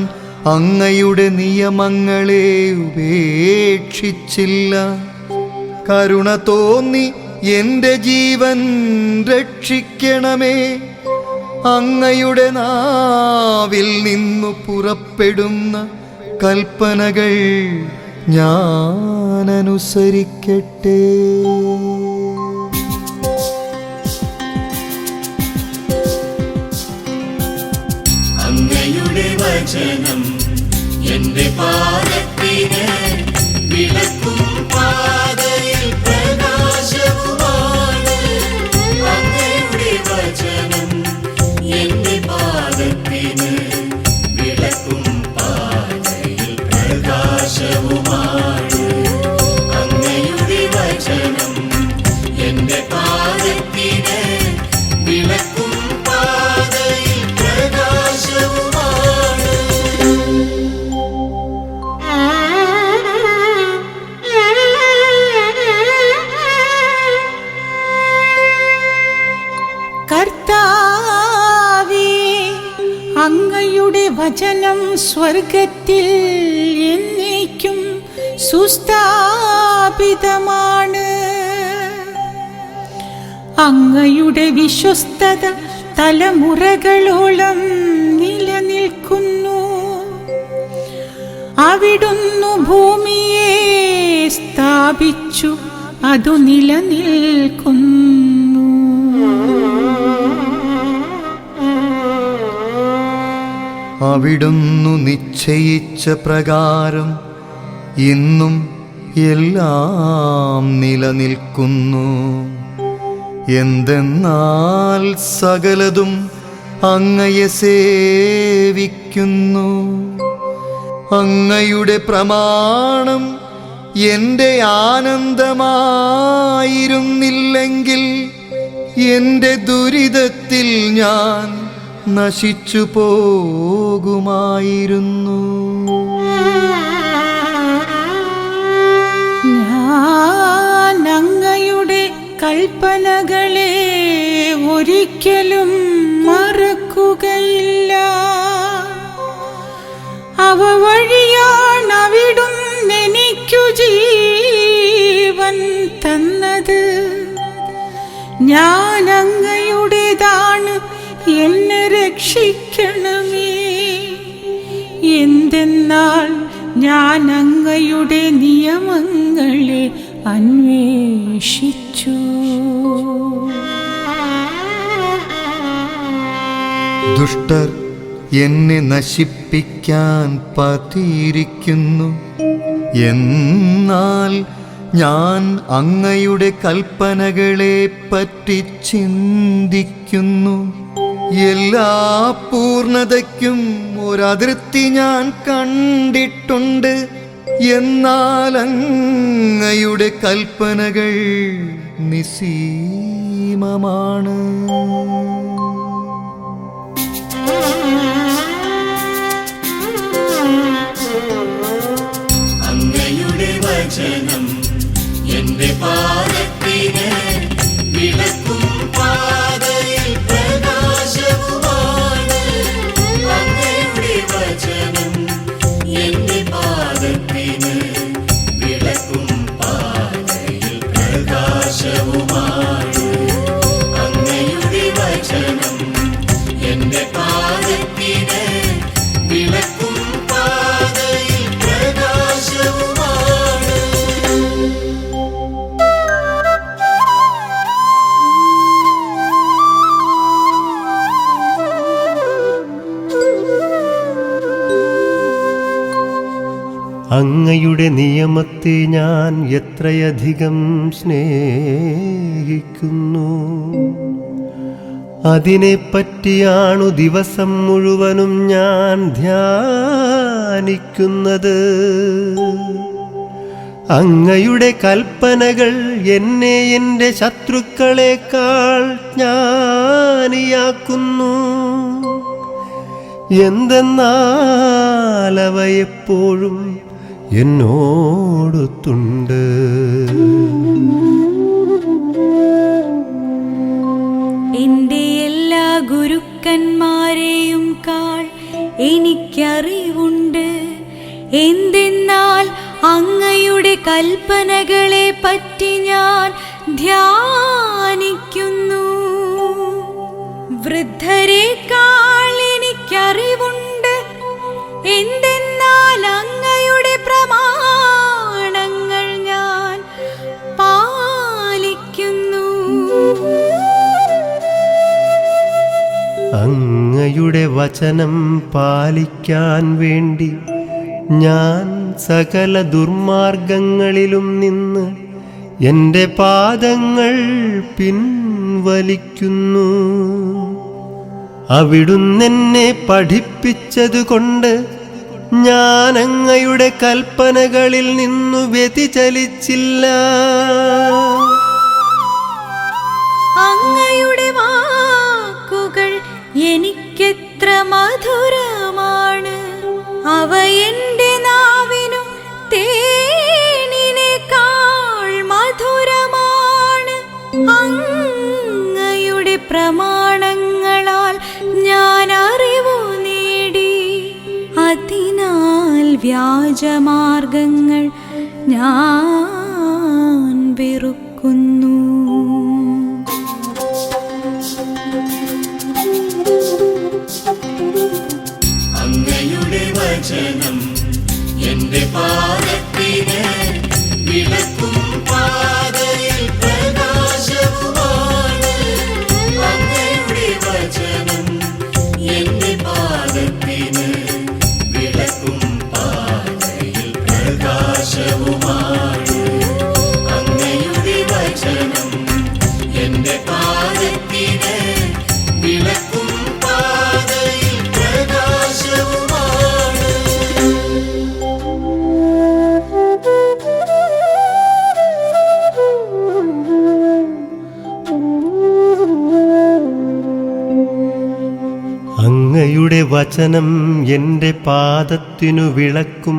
അങ്ങയുടെ നിയമങ്ങളെ ഉപേക്ഷിച്ചില്ല. കരുണ തോന്നി എൻ്റെ ജീവൻ രക്ഷിക്കണമേ. അങ്ങയുടെ നാവിൽ നിന്നു പുറപ്പെടുന്ന കൽപ്പനകൾ ഞാൻ അനുസരിക്കട്ടെ. അങ്ങയുടെ വചനം എന്റെ പാദത്തിന് വിളക്കും പാതയിൽ പ്രകാശവുമാണ്. അങ്ങയുടെ വചനം എന്റെ പാദത്തിന് വിളക്കും പാതയിൽ പ്രകാശ വചനം സ്വർഗത്തിൽ എന്നേക്കും സുസ്ഥാപിതമാണ്. അങ്ങയുടെ വിശ്വസ്തത തലമുറകളോളം നിലനിൽക്കുന്നു. അവിടുന്ന് ഭൂമിയെ സ്ഥാപിച്ചു, അതു നിലനിൽക്കുന്നു. അവിടുന്ന് നിശ്ചയിച്ച പ്രകാരം ഇന്നും എല്ലാം നിലനിൽക്കുന്നു. എന്തെന്നാൽ സകലതും അങ്ങയെ സേവിക്കുന്നു. അങ്ങയുടെ പ്രമാണം എൻ്റെ ആനന്ദമായിരുന്നില്ലെങ്കിൽ എൻ്റെ ദുരിതത്തിൽ ഞാൻ നശിച്ചു പോകുമായിരുന്നു. ഞാൻ അങ്ങയുടെ കൽപ്പനകളെ ഒരിക്കലും മറക്കുകയില്ല. അവ വഴിയാണ് അവിടുന്ന് എനിക്കു ജീവൻ തന്നത്. ഞാൻ അങ്ങയുടേതാണ്, എന്നെ രക്ഷിക്കണമേ. എന്തെന്നാൽ ഞാൻ അങ്ങയുടെ നിയമങ്ങളെ അന്വേഷിച്ചു. ദുഷ്ടർ എന്നെ നശിപ്പിക്കാൻ പതിയിരിക്കുന്നു. എന്നാൽ ഞാൻ അങ്ങയുടെ കൽപ്പനകളെ പറ്റി ചിന്തിക്കുന്നു. എല്ലാ പൂർണ്ണതയ്ക്കും ഒരതിർത്തി ഞാൻ കണ്ടിട്ടുണ്ട്. എന്നാൽ അങ്ങയുടെ കൽപ്പനകൾ നിസ്സീമമാണ്. അങ്ങയുടെ വചനം എന്റെ പാദത്തിന് വിളക്കും പാതയിൽ പ്രകാശവുമാണ്. അങ്ങയുടെ വചനം എന്റെ പാദത്തിന് വിളക്കും പാതയിൽ പ്രകാശവുമാണ്. അങ്ങയുടെ വചനം എന്റെ പാദത്തിന് വിളക്കും പാതയിൽ പ്രകാശവുമാണ്. അങ്ങയുടെ നിയമത്തെ ഞാൻ എത്രയധികം സ്നേഹിക്കുന്നു. അതിനെപ്പറ്റിയാണു ദിവസം മുഴുവനും ഞാൻ ധ്യാനിക്കുന്നത്. അങ്ങയുടെ കൽപ്പനകൾ എന്നെ എൻ്റെ ശത്രുക്കളെക്കാൾ ജ്ഞാനിയാക്കുന്നു. എന്തെന്നാൽ അവ എപ്പോഴും എന്നോടൊത്തുണ്ട്. എന്റെ എല്ലാ ഗുരുക്കന്മാരെയും കാൾ എനിക്കറിവുണ്ട്. എന്തെന്നാൽ അങ്ങയുടെ കൽപ്പനകളെ പറ്റി ഞാൻ ധ്യാനിക്കുന്നു. വൃദ്ധരെക്കാൾ എനിക്കറിവുണ്ട്. എന്തെന്നാൽ അങ്ങയുടെ പ്രമാണങ്ങൾ ഞാൻ പാലിക്കുന്നു. അങ്ങയുടെ വചനം പാലിക്കാൻ വേണ്ടി ഞാൻ സകല ദുർമാർഗങ്ങളിലും നിന്ന് എൻ്റെ പാദങ്ങൾ പിൻവലിക്കുന്നു. അവിടുന്നെന്നെ പഠിപ്പിച്ചതുകൊണ്ട് ഞാൻ അങ്ങയുടെ കൽപ്പനകളിൽ നിന്നു വ്യതിചലിച്ചില്ല. അങ്ങയുടെ വാക്കുകൾ എനിക്കെത്ര മധുരമാണ്. അവ എൻ്റെ നാവിനു തേനിനേക്കാൾ മധുരമാണ്. അങ്ങയുടെ പ്രമാണങ്ങളാൽ ഞാൻ അറിവു നേടി. വ്യാജമാർഗങ്ങൾ ഞാൻ വെറുക്കുന്നു. അങ്ങയുടെ വചനം എന്റെ പാദത്തിന് വിളക്കും പാതയിൽ പ്രകാശവുമാണ്. അങ്ങയുടെ വചനം എന്റെ പാദത്തിന് വിളക്കും പാതയിൽ പ്രകാശവുമാണ്. അങ്ങയുടെ വചനം എന്റെ പാദത്തിന് വിളക്കും പാതയിൽ പ്രകാശവുമാണ്. അങ്ങയുടെ വചനം എൻ്റെ പാദത്തിനു വിളക്കും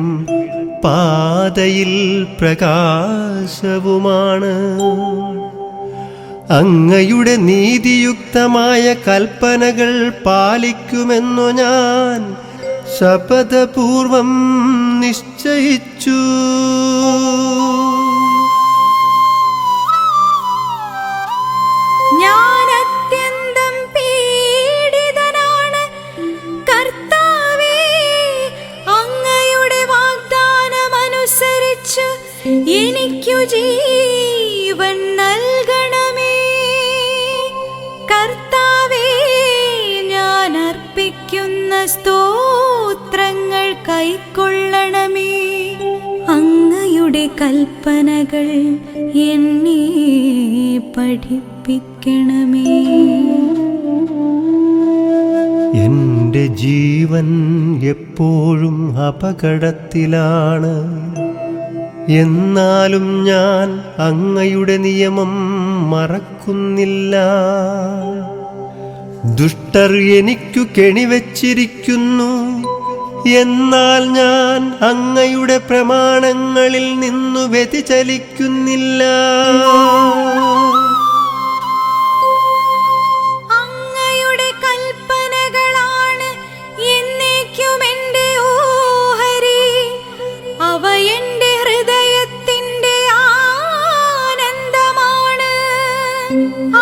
പാതയിൽ പ്രകാശവുമാണ്. അങ്ങയുടെ നീതിയുക്തമായ കൽപ്പനകൾ പാലിക്കുമെന്നു ഞാൻ ശപഥപൂർവം നിശ്ചയിച്ചു. ഞാൻ അത്യന്തം പീഡിതനാണ് കർത്താവേ, അങ്ങയുടെ വാഗ്ദാനമനുസരിച്ച് എനിക്കു ജീവൻ നൽകണമേ. കർത്താവേ, ഞാൻ അർപ്പിക്കുന്ന സ്തോത്രങ്ങൾ കൈക്കൊള്ളണമേ. അങ്ങയുടെ കൽപ്പനകൾ എന്നെ പഠിപ്പിക്കണമേ. എൻ്റെ ജീവൻ എപ്പോഴും അപകടത്തിലാണ്. എന്നാലും ഞാൻ അങ്ങയുടെ നിയമം മറക്കുന്നില്ല. ദുഷ്ടർ എനിക്കു കെണിവെച്ചിരിക്കുന്നു, എന്നാൽ ഞാൻ അങ്ങയുടെ പ്രമാണങ്ങളിൽ നിന്നു വ്യതിചലിക്കുന്നില്ല. അങ്ങയുടെ കൽപ്പനകളാണ് എന്നേക്കും എൻ്റെ ഓഹരി. അവ എൻ്റെ ഹൃദയത്തിൻ്റെ ആനന്ദമാണ്.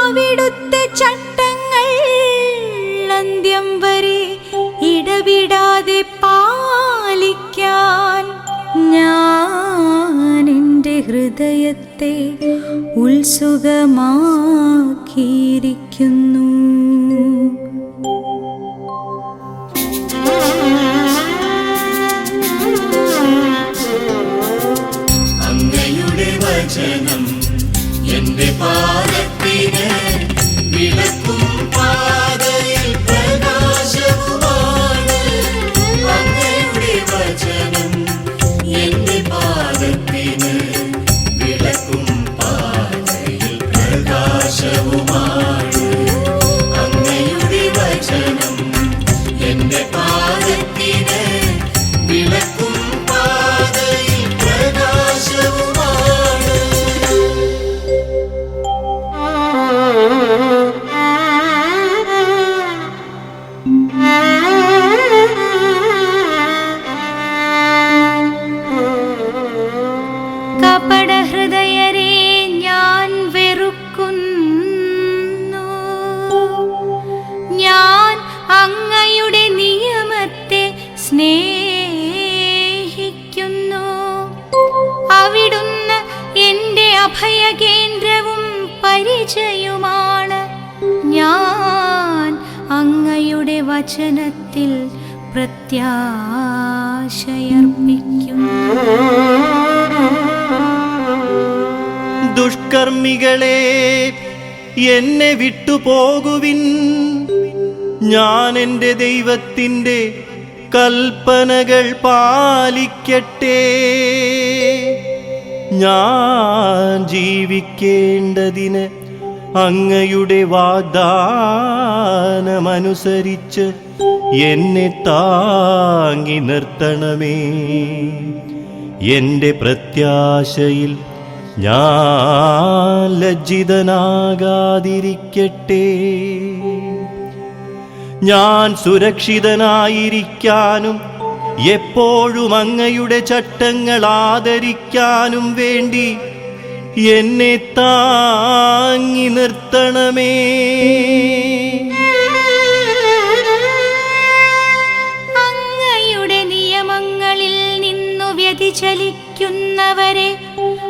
അവിടുത്തെ ചട്ടങ്ങൾ അന്ത്യം വരെ ഇടവിടാതെ പാലിക്കാൻ ഞാൻ എൻ്റെ ഹൃദയത്തെ ഉത്സുകമാക്കിയിരിക്കുന്നു. അങ്ങയുടെ വചനം എന്റെ പാദത്തിന് വിളക്കും പാതയിൽ പ്രകാശവുമാണ്. അങ്ങയുടെ വചനം എന്റെ പാദത്തിന് വിളക്കും പാതയിൽ പ്രകാശവുമാണ്. അങ്ങയുടെ വചനം എന്റെ പാദത്തിന് വിളക്കും പാതയിൽ പ്രകാശവുമാണ്. കപടഹൃദയരെ ഞാൻ വെറുക്കുന്നു. ഞാൻ അങ്ങയുടെ നിയമത്തെ സ്നേഹിക്കുന്നു. അവിടുന്ന് എൻ്റെ അഭയകേന്ദ്രവും പരിചയവുമാണ്. ഞാൻ അങ്ങയുടെ വചനത്തിൽ പ്രത്യാശയർപ്പിക്കുന്നു. ദുഷ്കർമ്മികളെ, എന്നെ വിട്ടുപോകുവിൻ. ഞാൻ എൻ്റെ ദൈവത്തിൻ്റെ കൽപ്പനകൾ പാലിക്കട്ടെ. ഞാൻ ജീവിക്കേണ്ടതിന് അങ്ങയുടെ വാഗ്ദാനമനുസരിച്ച് എന്നെ താങ്ങി നിർത്തണമേ. എൻ്റെ പ്രത്യാശയിൽ ഞാൻ ലജ്ജിതനാകാതിരിക്കട്ടെ. ഞാൻ സുരക്ഷിതനായിരിക്കാനും എപ്പോഴും അങ്ങയുടെ ചട്ടങ്ങൾ ആദരിക്കാനും വേണ്ടി എന്നെ താങ്ങി നിർത്തണമേ. അങ്ങയുടെ നിയമങ്ങളിൽ നിന്നു വ്യതിചലിക്കുന്നവരെ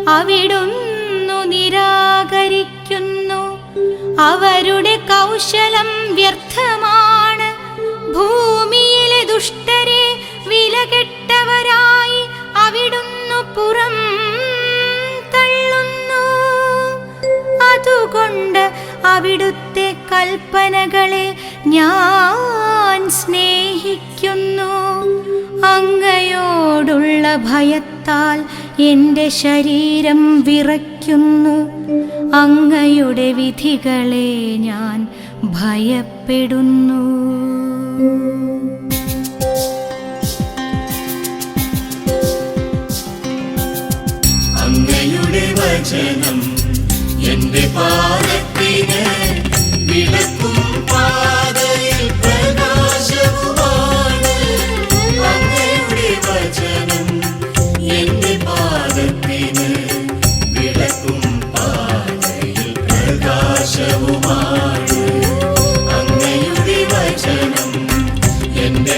അവിടുന്നു നിരാകരിക്കുന്നു. അവരുടെ കൗശലം വ്യർത്ഥമാണ്. ഭൂമിയിലെ ദുഷ്ടരെ വിലകെട്ടവരായി അവിടുന്നു പുറം തള്ളുന്നു. അതുകൊണ്ട് അവിടുത്തെ കൽപ്പനകളെ ഞാൻ സ്നേഹിക്കുന്നു. അങ്ങയോടുള്ള ഭയത്താൽ എൻ്റെ ശരീരം വിറയ്ക്കുന്നു. അങ്ങയുടെ വിധികളെ ഞാൻ ഭയപ്പെടുന്നു. അങ്ങയുടെ വചനം എന്റെ പാദത്തിന് വിളക്കും പാതയിൽ പ്രകാശവുമാണ്. അങ്ങയുടെ വചനം എന്റെ പാദത്തിന് വിളക്കും പാതയിൽ പ്രകാശവുമാണ്. അങ്ങയുടെ വചനം എന്റെ